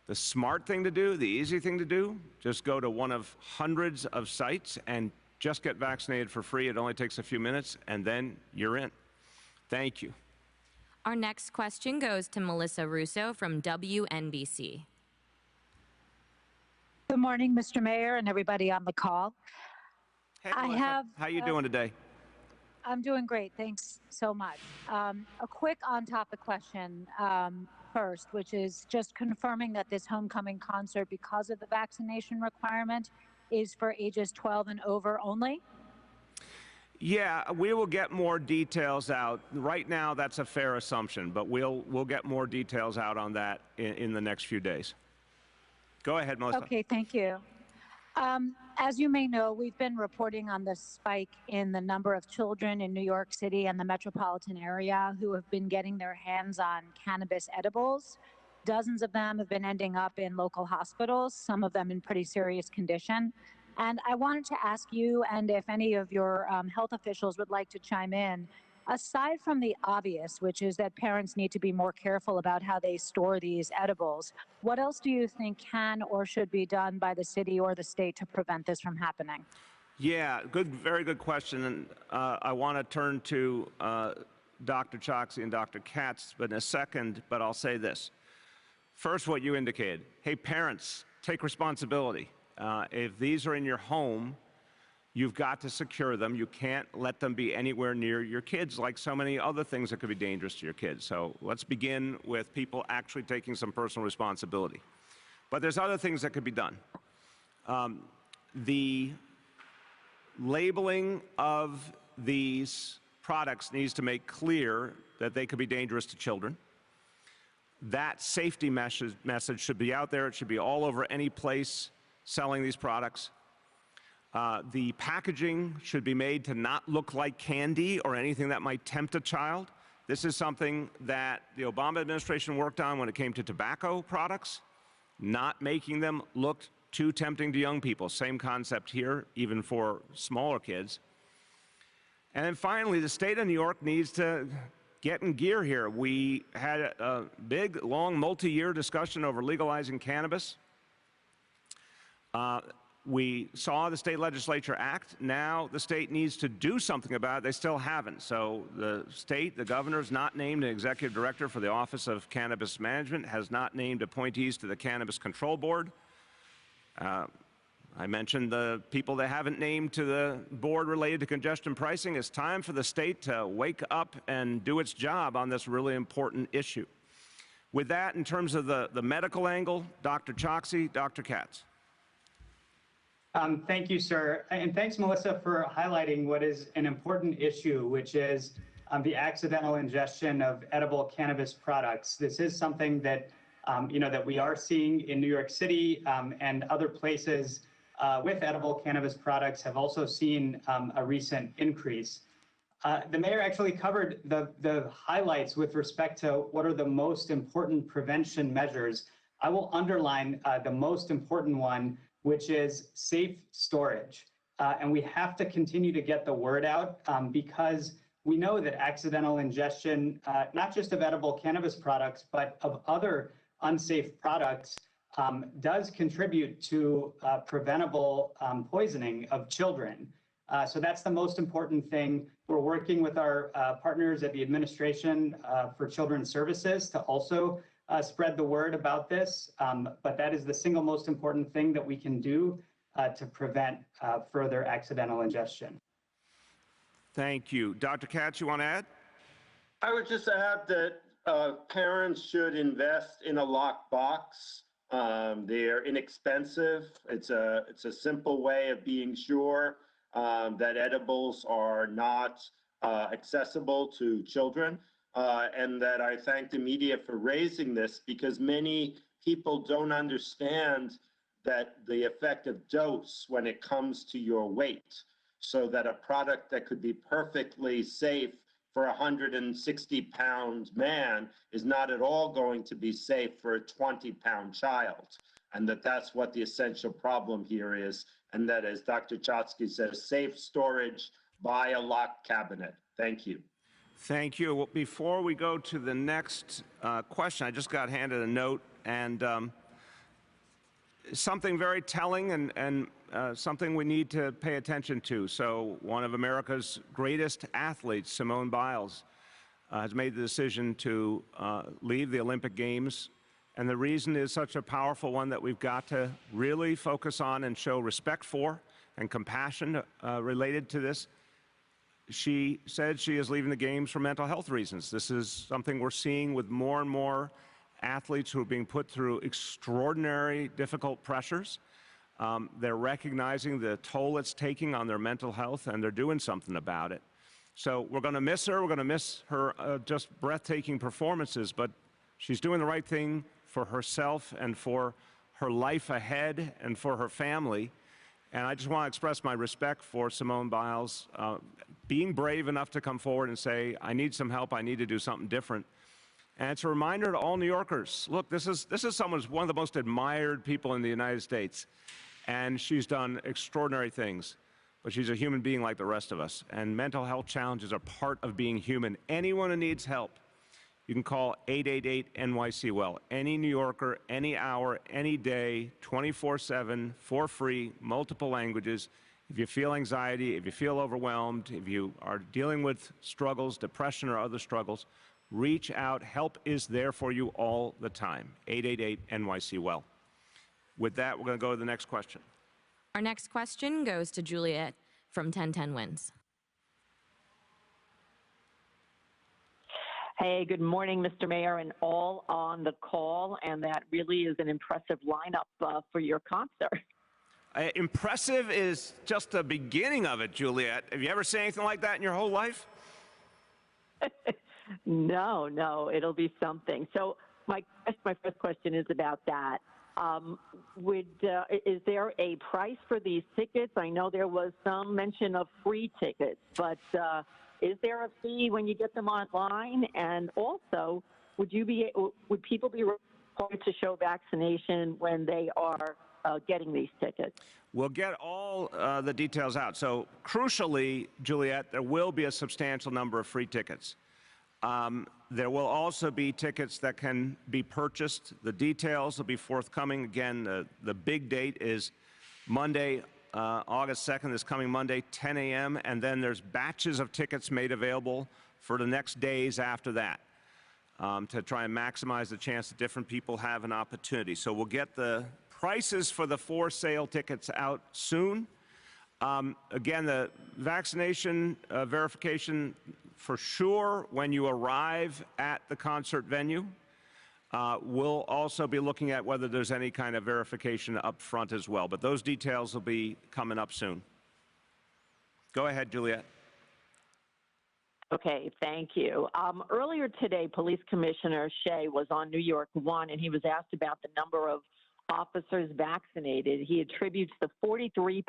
[SPEAKER 3] the smart thing to do, the easy thing to do, just go to one of hundreds of sites and just get vaccinated for free. It only takes a few minutes, and then you're in. Thank you.
[SPEAKER 8] Our next question goes to Melissa Russo from WNBC.
[SPEAKER 12] Good morning, Mr. Mayor, and everybody on the call.
[SPEAKER 3] Hey, Melissa, how you doing today?
[SPEAKER 12] I'm doing great. Thanks so much. A quick on-topic question first, which is just confirming that this homecoming concert, because of the vaccination requirement, is for ages 12 and over only?
[SPEAKER 3] Yeah, we will get more details out. Right now, that's a fair assumption, but we'll get more details out on that in the next few days. Go ahead, Melissa.
[SPEAKER 12] Okay, thank you. As you may know, we've been reporting on the spike in the number of children in New York City and the metropolitan area who have been getting their hands on cannabis edibles. Dozens of them have been ending up in local hospitals, some of them in pretty serious condition. And I wanted to ask you, and if any of your health officials would like to chime in, aside from the obvious, which is that parents need to be more careful about how they store these edibles, what else do you think can or should be done by the city or the state to prevent this from happening?
[SPEAKER 3] Yeah, very good question. And I want to turn to Dr. Choksi and Dr. Katz in a second, but I'll say this. First, what you indicated. Hey, parents, take responsibility. If these are in your home, you've got to secure them. You can't let them be anywhere near your kids, like so many other things that could be dangerous to your kids. So let's begin with people actually taking some personal responsibility. But there's other things that could be done. The labeling of these products needs to make clear that they could be dangerous to children. That safety message should be out there. It should be all over any place selling these products. The packaging should be made to not look like candy or anything that might tempt a child. This is something that the Obama administration worked on when it came to tobacco products, not making them look too tempting to young people. Same concept here, even for smaller kids. And then finally, the state of New York needs to get in gear here. We had a big, long, multi-year discussion over legalizing cannabis. We saw the state legislature act. Now the state needs to do something about it. They still haven't. So the state, the governor's not named an executive director for the Office of Cannabis Management, has not named appointees to the Cannabis Control Board. I mentioned the people they haven't named to the board related to congestion pricing. It's time for the state to wake up and do its job on this really important issue. With that, in terms of the medical angle, Dr. Choksi, Dr. Katz.
[SPEAKER 10] Thank you, sir. And thanks, Melissa, for highlighting what is an important issue, which is the accidental ingestion of edible cannabis products. This is something that, that we are seeing in New York City and other places with edible cannabis products have also seen a recent increase. The mayor actually covered the highlights with respect to what are the most important prevention measures. I will underline the most important one, which is safe storage. And we have to continue to get the word out because we know that accidental ingestion, not just of edible cannabis products, but of other unsafe products does contribute to preventable poisoning of children. So that's the most important thing. We're working with our partners at the Administration for Children's Services to also spread the word about this. But that is the single most important thing that we can do to prevent further accidental ingestion.
[SPEAKER 3] Thank you. Dr. Katz, you want to add?
[SPEAKER 11] I would just add that parents should invest in a locked box. They're inexpensive. It's a simple way of being sure that edibles are not accessible to children. And that I thank the media for raising this, because many people don't understand that the effective dose when it comes to your weight. So that a product that could be perfectly safe for a 160-pound man is not at all going to be safe for a 20-pound child. And that's what the essential problem here is. And that, as Dr. Chotsky says, safe storage by a locked cabinet. Thank you.
[SPEAKER 3] Thank you. Well, before we go to the next question, I just got handed a note, and something very telling and something we need to pay attention to. So one of America's greatest athletes, Simone Biles, has made the decision to leave the Olympic Games. And the reason is such a powerful one that we've got to really focus on and show respect for and compassion related to this. She said she is leaving the Games for mental health reasons. This is something we're seeing with more and more athletes who are being put through extraordinary, difficult pressures. They're recognizing the toll it's taking on their mental health, and they're doing something about it. So we're going to miss her. We're going to miss her just breathtaking performances, but she's doing the right thing for herself and for her life ahead and for her family. And I just want to express my respect for Simone Biles being brave enough to come forward and say, I need some help, I need to do something different. And it's a reminder to all New Yorkers, look, this is someone who's one of the most admired people in the United States. And she's done extraordinary things. But she's a human being like the rest of us. And mental health challenges are part of being human. Anyone who needs help, you can call 888-NYC-WELL. Any New Yorker, any hour, any day, 24/7, for free, multiple languages. If you feel anxiety, if you feel overwhelmed, if you are dealing with struggles, depression or other struggles, reach out. Help is there for you all the time. 888-NYC-WELL. With that, we're going to go to the next question.
[SPEAKER 8] Our next question goes to Juliet from 1010 Wins.
[SPEAKER 13] Hey, good morning, Mr. Mayor, and all on the call. And that really is an impressive lineup for your concert.
[SPEAKER 3] Impressive is just the beginning of it, Juliet. Have you ever seen anything like that in your whole life?
[SPEAKER 13] No, it'll be something. So my first question is about that. Is there a price for these tickets? I know there was some mention of free tickets, but is there a fee when you get them online? And also, would people be required to show vaccination when they are getting these tickets?
[SPEAKER 3] We'll get all the details out. So crucially, Juliet, there will be a substantial number of free tickets. There will also be tickets that can be purchased. The details will be forthcoming. Again, the big date is Monday, August 2nd, this coming Monday, 10 a.m., and then there's batches of tickets made available for the next days after that to try and maximize the chance that different people have an opportunity. So we'll get the prices for the for-sale tickets out soon. Again, the vaccination verification for sure when you arrive at the concert venue. We'll also be looking at whether there's any kind of verification up front as well, but those details will be coming up soon. Go ahead, Juliet.
[SPEAKER 13] Okay, thank you. Earlier today, Police Commissioner Shea was on New York One, and he was asked about the number of officers vaccinated. He attributes the 43%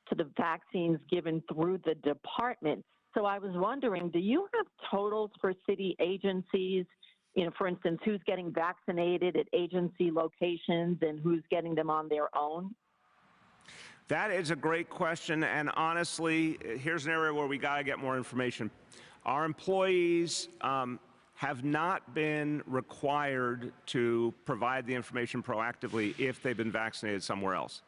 [SPEAKER 13] to the vaccines given through the department. So I was wondering, do you have totals for city agencies? You know, for instance, who's getting vaccinated at agency locations and who's getting them on their own?
[SPEAKER 3] That is a great question, and honestly, here's an area where we got to get more information. Our employees have not been required to provide the information proactively if they've been vaccinated somewhere else.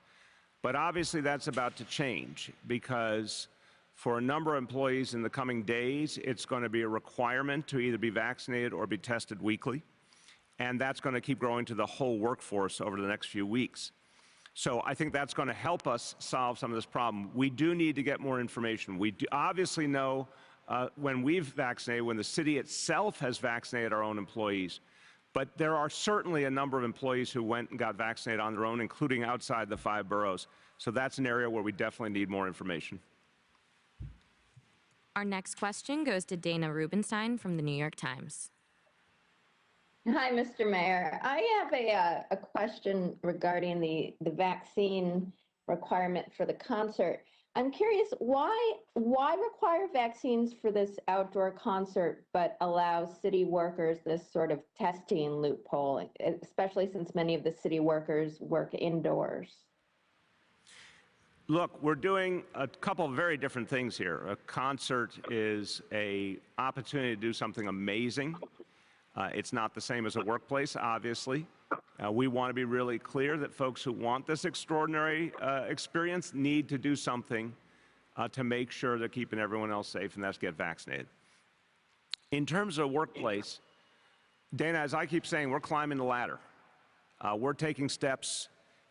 [SPEAKER 3] But obviously that's about to change, because for a number of employees in the coming days, it's going to be a requirement to either be vaccinated or be tested weekly. And that's going to keep growing to the whole workforce over the next few weeks. So I think that's going to help us solve some of this problem. We do need to get more information. We obviously know when we've vaccinated, when the city itself has vaccinated our own employees. But there are certainly a number of employees who went and got vaccinated on their own, including outside the 5 boroughs. So that's an area where we definitely need more information.
[SPEAKER 8] Our next question goes to Dana Rubenstein from the New York Times.
[SPEAKER 14] Hi, Mr. Mayor. I have a question regarding the vaccine requirement for the concert. I'm curious, why require vaccines for this outdoor concert but allow city workers this sort of testing loophole, especially since many of the city workers work indoors?
[SPEAKER 3] Look, we're doing a couple of very different things here. A concert is an opportunity to do something amazing. It's not the same as a workplace, obviously. We want to be really clear that folks who want this extraordinary experience need to do something to make sure they're keeping everyone else safe, and that's get vaccinated. In terms of workplace, Dana, as I keep saying, we're climbing the ladder. We're taking steps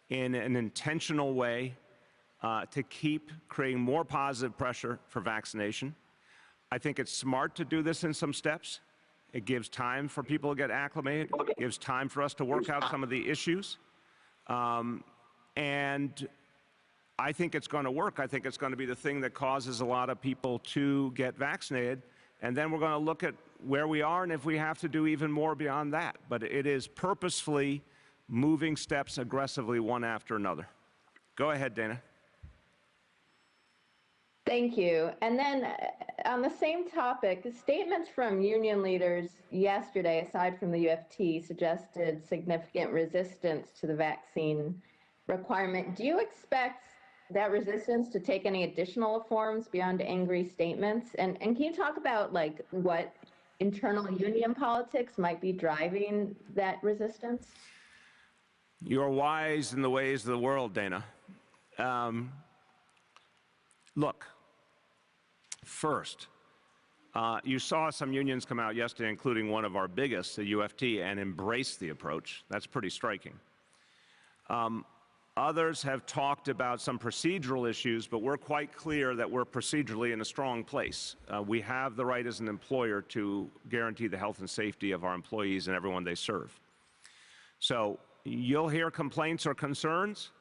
[SPEAKER 3] in an intentional way to keep creating more positive pressure for vaccination. I think it's smart to do this in some steps. It gives time for people to get acclimated. It gives time for us to work out some of the issues. And I think it's going to work. I think it's going to be the thing that causes a lot of people to get vaccinated. And then we're going to look at where we are and if we have to do even more beyond that. But it is purposefully moving steps aggressively one after another. Go ahead, Dana.
[SPEAKER 14] Thank you. And then on the same topic, statements from union leaders yesterday, aside from the UFT, suggested significant resistance to the vaccine requirement. Do you expect that resistance to take any additional forms beyond angry statements? And can you talk about like what internal union politics might be driving that resistance?
[SPEAKER 3] You're wise in the ways of the world, Dana. Look, first, you saw some unions come out yesterday, including one of our biggest, the UFT, and embrace the approach. That's pretty striking. Others have talked about some procedural issues, but we're quite clear that we're procedurally in a strong place. We have the right as an employer to guarantee the health and safety of our employees and everyone they serve. So you'll hear complaints or concerns,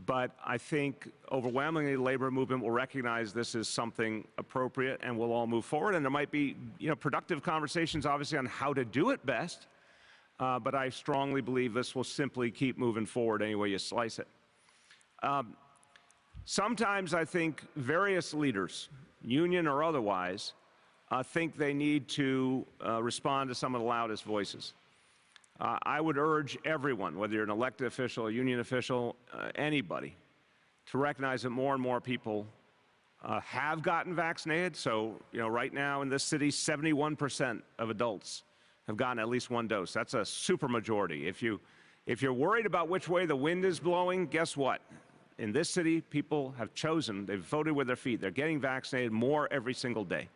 [SPEAKER 3] but I think overwhelmingly the labor movement will recognize this is something appropriate and we'll all move forward. And there might be productive conversations, obviously, on how to do it best. But I strongly believe this will simply keep moving forward any way you slice it. Sometimes I think various leaders, union or otherwise, think they need to respond to some of the loudest voices. I would urge everyone, whether you're an elected official, a union official, anybody, to recognize that more and more people have gotten vaccinated. So, right now in this city, 71% of adults have gotten at least one dose. That's a supermajority. If you're worried about which way the wind is blowing, guess what? In this city, people have chosen, they've voted with their feet. They're getting vaccinated more every single day.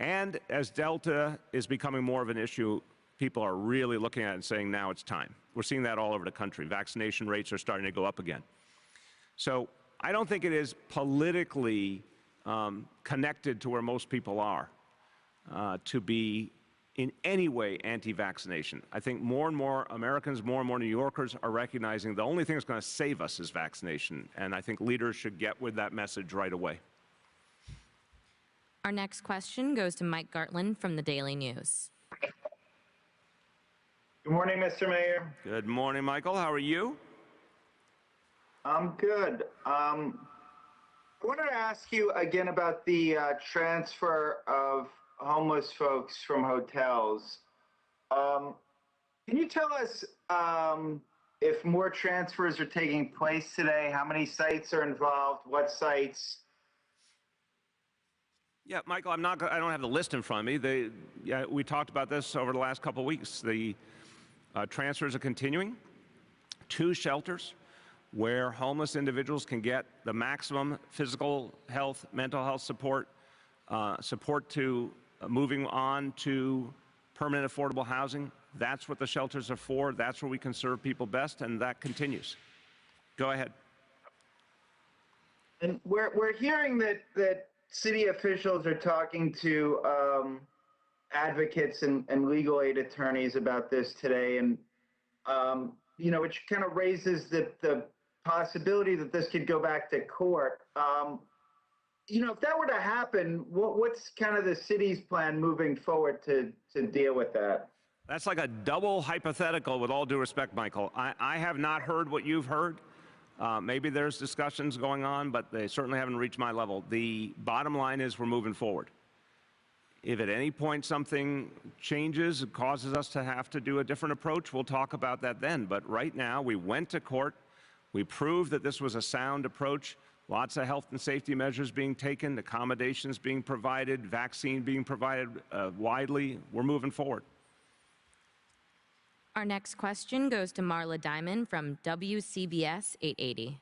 [SPEAKER 3] And as Delta is becoming more of an issue, people are really looking at it and saying, now it's time. We're seeing that all over the country. Vaccination rates are starting to go up again. So I don't think it is politically connected to where most people are to be in any way anti-vaccination. I think more and more Americans, more and more New Yorkers are recognizing the only thing that's going to save us is vaccination. And I think leaders should get with that message right away.
[SPEAKER 8] Our next question goes to Mike Gartland from the Daily News.
[SPEAKER 15] Good morning, Mr. Mayor.
[SPEAKER 3] Good morning, Michael. How are you?
[SPEAKER 15] I'm good. I wanted to ask you again about the transfer of homeless folks from hotels. Can you tell us if more transfers are taking place today? How many sites are involved? What sites?
[SPEAKER 3] Yeah, Michael, I don't have the list in front of me. We talked about this over the last couple of weeks. The transfers are continuing. 2 shelters where homeless individuals can get the maximum physical health, mental health support, support to moving on to permanent affordable housing. That's what the shelters are for. That's where we can serve people best, and that continues. Go ahead.
[SPEAKER 15] And we're hearing that city officials are talking to advocates and legal aid attorneys about this today, and which kind of raises the possibility that this could go back to court. If that were to happen, what's kind of the city's plan moving forward to deal with that?
[SPEAKER 3] That's like a double hypothetical, with all due respect, Michael. I have not heard what you've heard. Maybe there's discussions going on, but they certainly haven't reached my level. The bottom line is we're moving forward. If at any point something changes, it causes us to have to do a different approach, we'll talk about that then. But right now, we went to court. We proved that this was a sound approach. Lots of health and safety measures being taken, accommodations being provided, vaccine being provided widely. We're moving forward.
[SPEAKER 8] Our next question goes to Marla Diamond from WCBS 880.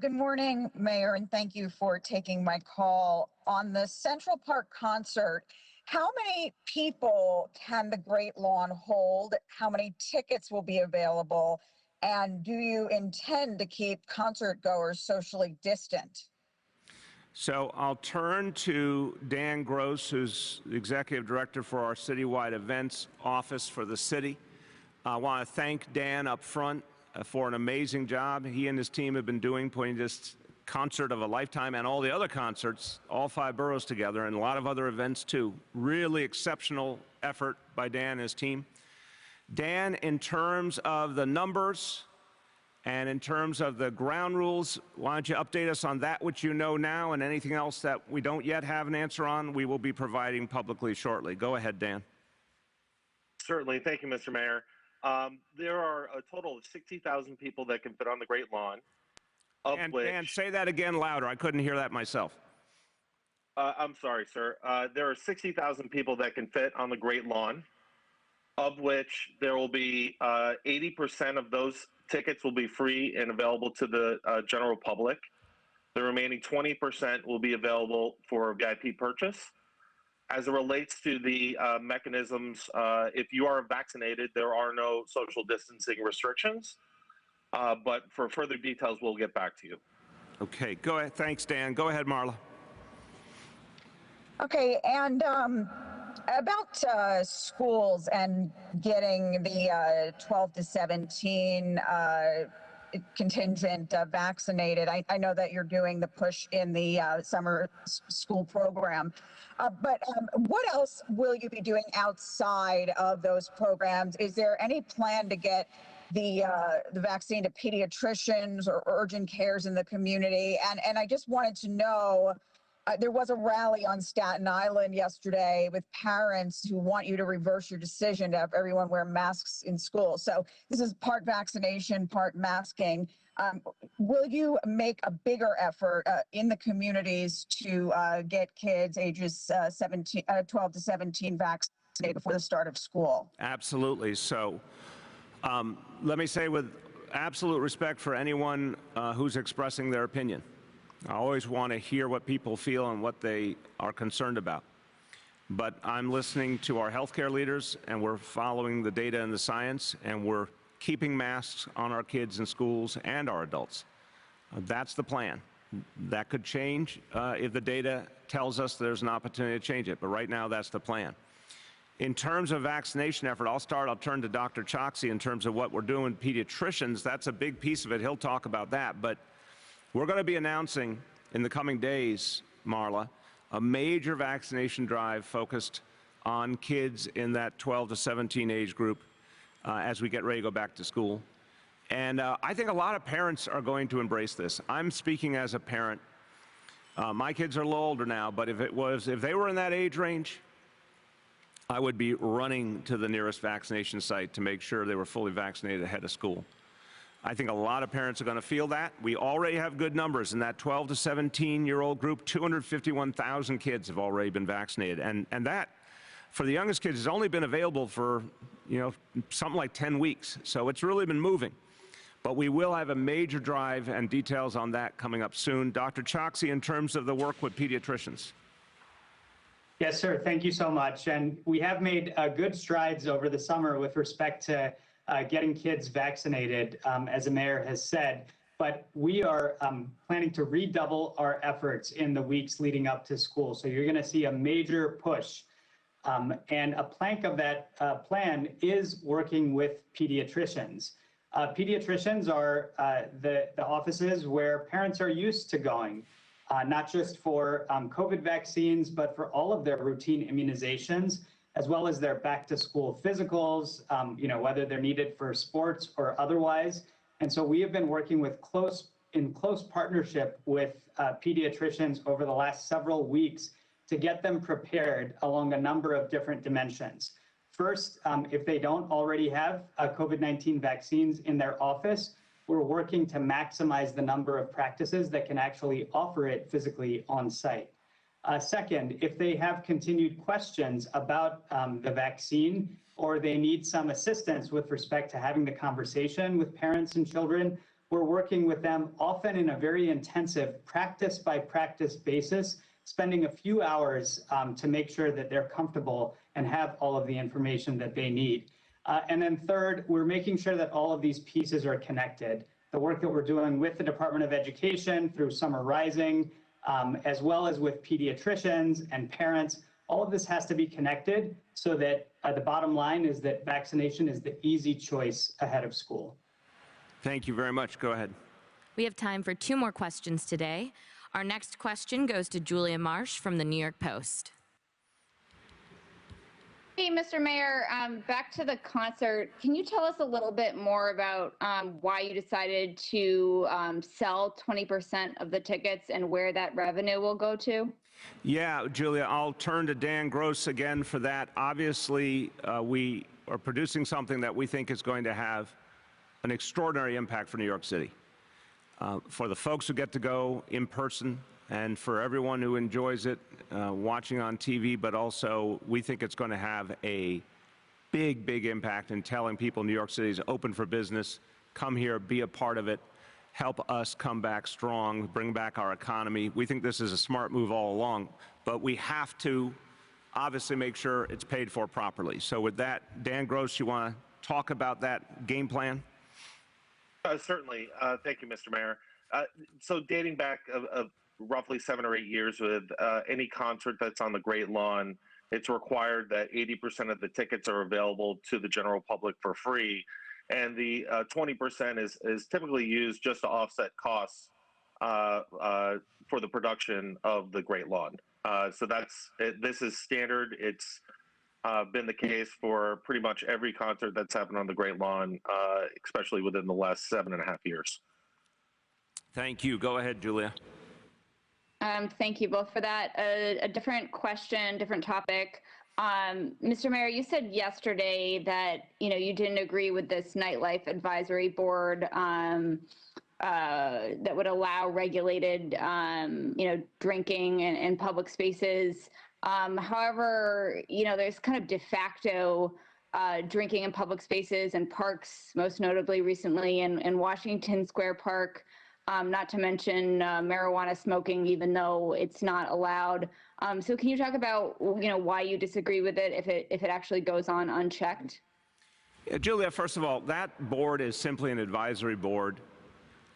[SPEAKER 16] Good morning, Mayor, and thank you for taking my call. On the Central Park concert, how many people can the Great Lawn hold? How many tickets will be available? And do you intend to keep concert goers socially distant?
[SPEAKER 3] So I'll turn to Dan Gross, who's the executive director for our citywide events office for the city. I want to thank Dan up front for an amazing job he and his team have been doing, putting this concert of a lifetime and all the other concerts, all 5 boroughs together, and a lot of other events too. Really exceptional effort by Dan and his team. Dan, in terms of the numbers and in terms of the ground rules, why don't you update us on that which you know now, and anything else that we don't yet have an answer on, we will be providing publicly shortly. Go ahead, Dan.
[SPEAKER 17] Certainly. Thank you, Mr. Mayor. There are a total of 60,000 people that can fit on the Great Lawn.
[SPEAKER 3] And say that again louder. I couldn't hear that myself.
[SPEAKER 17] I'm sorry, sir. There are 60,000 people that can fit on the Great Lawn, of which there will be 80% of those tickets will be free and available to the general public. The remaining 20% will be available for VIP purchase. As it relates to the mechanisms, if you are vaccinated, there are no social distancing restrictions. But for further details, we'll get back to you.
[SPEAKER 3] Okay, go ahead. Thanks, Dan. Go ahead, Marla.
[SPEAKER 16] Okay, and about schools and getting the 12 to 17 contingent vaccinated. I know that you're doing the push in the summer school program, but what else will you be doing outside of those programs? Is there any plan to get the vaccine to pediatricians or urgent cares in the community? And I just wanted to know, there was a rally on Staten Island yesterday with parents who want you to reverse your decision to have everyone wear masks in school. So this is part vaccination, part masking. Will you make a bigger effort in the communities to get kids ages 12 to 17 vaccinated before the start of school?
[SPEAKER 3] Absolutely. So let me say, with absolute respect for anyone who's expressing their opinion, I always want to hear what people feel and what they are concerned about. But I'm listening to our healthcare leaders, and we're following the data and the science, and we're keeping masks on our kids in schools and our adults. That's the plan. That could change if the data tells us there's an opportunity to change it, but right now that's the plan. In terms of vaccination effort, I'll turn to Dr. Choksi in terms of what we're doing with pediatricians. That's a big piece of it. He'll talk about that. But we're going to be announcing in the coming days, Marla, a major vaccination drive focused on kids in that 12 to 17 age group as we get ready to go back to school. And I think a lot of parents are going to embrace this. I'm speaking as a parent. My kids are a little older now, but if they were in that age range, I would be running to the nearest vaccination site to make sure they were fully vaccinated ahead of school. I think a lot of parents are going to feel that. We already have good numbers in that 12 to 17-year-old group. 251,000 kids have already been vaccinated. And that, for the youngest kids, has only been available for, something like 10 weeks. So it's really been moving. But we will have a major drive, and details on that coming up soon. Dr. Choksi, in terms of the work with pediatricians.
[SPEAKER 10] Yes, sir. Thank you so much. And we have made good strides over the summer with respect to getting kids vaccinated, as the mayor has said. But we are planning to redouble our efforts in the weeks leading up to school. So you're going to see a major push. And a plank of that plan is working with pediatricians. Pediatricians are the offices where parents are used to going, not just for COVID vaccines, but for all of their routine immunizations, as well as their back-to-school physicals, whether they're needed for sports or otherwise. And so we have been working in close partnership with pediatricians over the last several weeks to get them prepared along a number of different dimensions. First, if they don't already have COVID-19 vaccines in their office, we're working to maximize the number of practices that can actually offer it physically on site. Second, if they have continued questions about the vaccine, or they need some assistance with respect to having the conversation with parents and children, we're working with them often in a very intensive practice by practice basis, spending a few hours to make sure that they're comfortable and have all of the information that they need. And then third, we're making sure that all of these pieces are connected. The work that we're doing with the Department of Education through Summer Rising, as well as with pediatricians and parents, all of this has to be connected so that the bottom line is that vaccination is the easy choice ahead of school.
[SPEAKER 3] Thank you very much. Go ahead.
[SPEAKER 8] We have time for 2 more questions today. Our next question goes to Julia Marsh from the New York Post.
[SPEAKER 18] Hey, Mr. Mayor, back to the concert. Can you tell us a little bit more about why you decided to sell 20% of the tickets and where that revenue will go to?
[SPEAKER 3] Yeah, Julia, I'll turn to Dan Gross again for that. Obviously, we are producing something that we think is going to have an extraordinary impact for New York City. For the folks who get to go in person, and for everyone who enjoys it watching on TV, but also we think it's going to have a big, big impact in telling people New York City is open for business. Come here, be a part of it, help us come back strong, bring back our economy. We think this is a smart move all along, but we have to obviously make sure it's paid for properly. So with that, Dan Gross, you want to talk about that game plan?
[SPEAKER 17] Certainly. Thank you, Mr. Mayor. So dating back roughly 7 or 8 years with any concert that's on the Great Lawn, it's required that 80% of the tickets are available to the general public for free. And the 20% is typically used just to offset costs for the production of the Great Lawn. So this is standard. It's been the case for pretty much every concert that's happened on the Great Lawn, especially within the last 7.5 years.
[SPEAKER 3] Thank you. Go ahead, Julia.
[SPEAKER 18] Thank you both for that. A different question, different topic. Mr. Mayor, you said yesterday that you didn't agree with this nightlife advisory board that would allow regulated drinking in public spaces. However, there's kind of de facto drinking in public spaces and parks, most notably recently in Washington Square Park. Not to mention marijuana smoking, even though it's not allowed. So can you talk about why you disagree with it if it actually goes on unchecked?
[SPEAKER 3] Yeah, Julia, first of all, that board is simply an advisory board,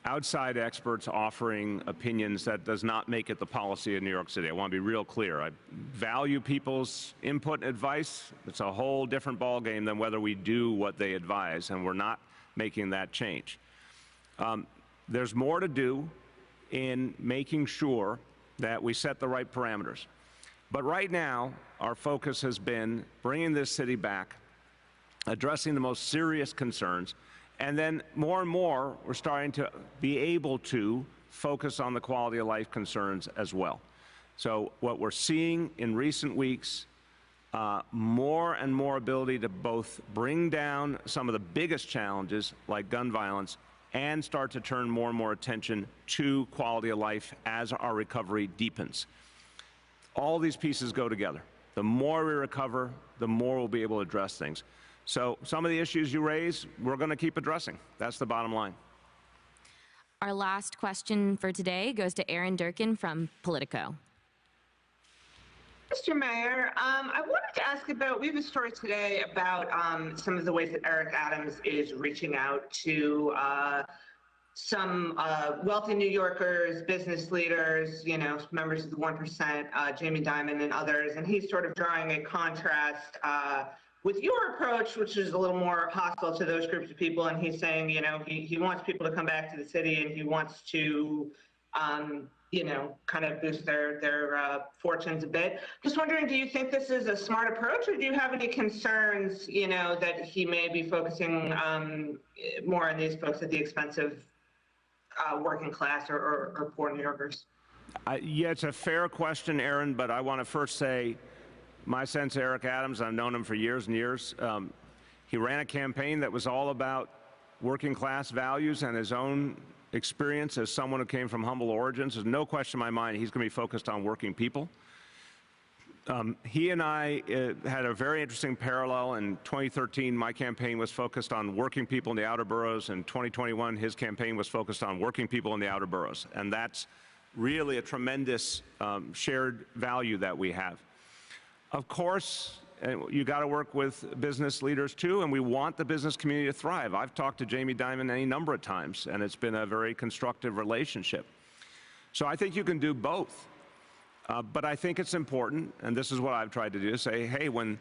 [SPEAKER 3] outside experts offering opinions. That does not make it the policy of New York City. I want to be real clear. I value people's input and advice. It's a whole different ballgame than whether we do what they advise, and we're not making that change. There's more to do in making sure that we set the right parameters. But right now, our focus has been bringing this city back, addressing the most serious concerns, and then more and more, we're starting to be able to focus on the quality of life concerns as well. So what we're seeing in recent weeks, more and more ability to both bring down some of the biggest challenges like gun violence and start to turn more and more attention to quality of life as our recovery deepens. All these pieces go together. The more we recover, the more we'll be able to address things. So some of the issues you raise, we're going to keep addressing. That's the bottom line.
[SPEAKER 8] Our last question for today goes to Aaron Durkin from Politico.
[SPEAKER 19] Mr. Meyer, I wanted to ask about, we have a story today about some of the ways that Eric Adams is reaching out to some wealthy New Yorkers, business leaders, you know, members of the 1%, Jamie Dimon and others, and he's sort of drawing a contrast with your approach, which is a little more hostile to those groups of people, and he's saying, you know, he wants people to come back to the city and he wants to you know, kind of boost their fortunes a bit. Just wondering, do you think this is a smart approach, or do you have any concerns, you know, that he may be focusing more on these folks at the expense of working class or poor New Yorkers?
[SPEAKER 3] Yeah, it's a fair question, Aaron, but I want to first say my sense of Eric Adams, I've known him for years and years. He ran a campaign that was all about working class values and his own experience as someone who came from humble origins. There's no question in my mind he's going to be focused on working people. He and I had a very interesting parallel. In 2013, my campaign was focused on working people in the outer boroughs. In 2021, his campaign was focused on working people in the outer boroughs. And that's really a tremendous shared value that we have. Of course, you got to work with business leaders too, and we want the business community to thrive. I've talked to Jamie Dimon any number of times, and it's been a very constructive relationship. So I think you can do both. But I think it's important, and this is what I've tried to do, say, hey, when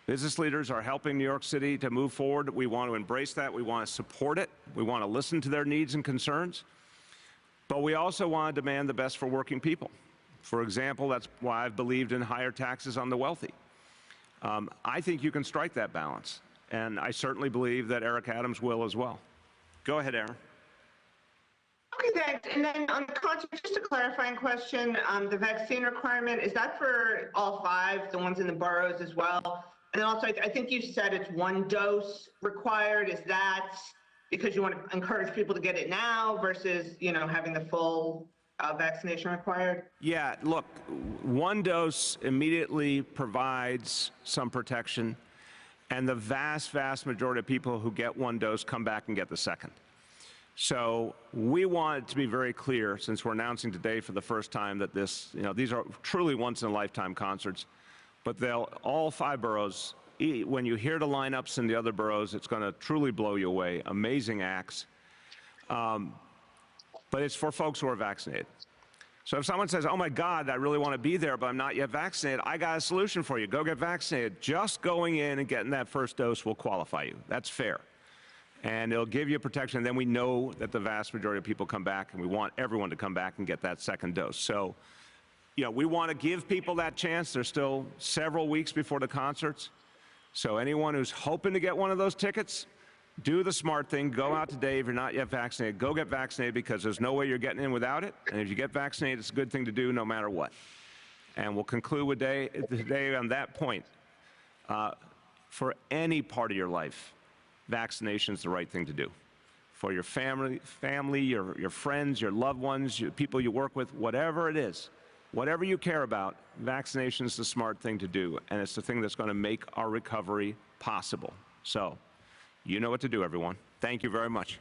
[SPEAKER 3] business leaders are helping New York City to move forward, we want to embrace that. We want to support it. We want to listen to their needs and concerns. But we also want to demand the best for working people. For example, that's why I've believed in higher taxes on the wealthy. I think you can strike that balance, and I certainly believe that Eric Adams will as well. Go ahead, Aaron.
[SPEAKER 19] Okay, thanks. And then on the contract, just a clarifying question, the vaccine requirement, is that for all 5, the ones in the boroughs as well? And then also, I think you said it's 1 dose required. Is that because you want to encourage people to get it now versus, you know, having the full vaccination required?
[SPEAKER 3] Yeah, look, 1 dose immediately provides some protection, and the vast, vast majority of people who get 1 dose come back and get the second. So we want it to be very clear, since we're announcing today for the first time that this, you know, these are truly once-in-a-lifetime concerts, but they'll, all 5 boroughs, when you hear the lineups in the other boroughs, it's going to truly blow you away. Amazing acts. But it's for folks who are vaccinated. So if someone says, oh my God, I really want to be there, but I'm not yet vaccinated, I got a solution for you. Go get vaccinated. Just going in and getting that first dose will qualify you. That's fair. And it'll give you protection. And then we know that the vast majority of people come back, and we want everyone to come back and get that second dose. So, you know, we want to give people that chance. There's still several weeks before the concerts. So anyone who's hoping to get one of those tickets, do the smart thing. Go out today. If you're not yet vaccinated, go get vaccinated, because there's no way you're getting in without it. And if you get vaccinated, it's a good thing to do no matter what. And we'll conclude with today on that point. For any part of your life, vaccination is the right thing to do. For your family, your friends, your loved ones, your people you work with, whatever it is, whatever you care about, vaccination is the smart thing to do. And it's the thing that's going to make our recovery possible. So, you know what to do, everyone. Thank you very much.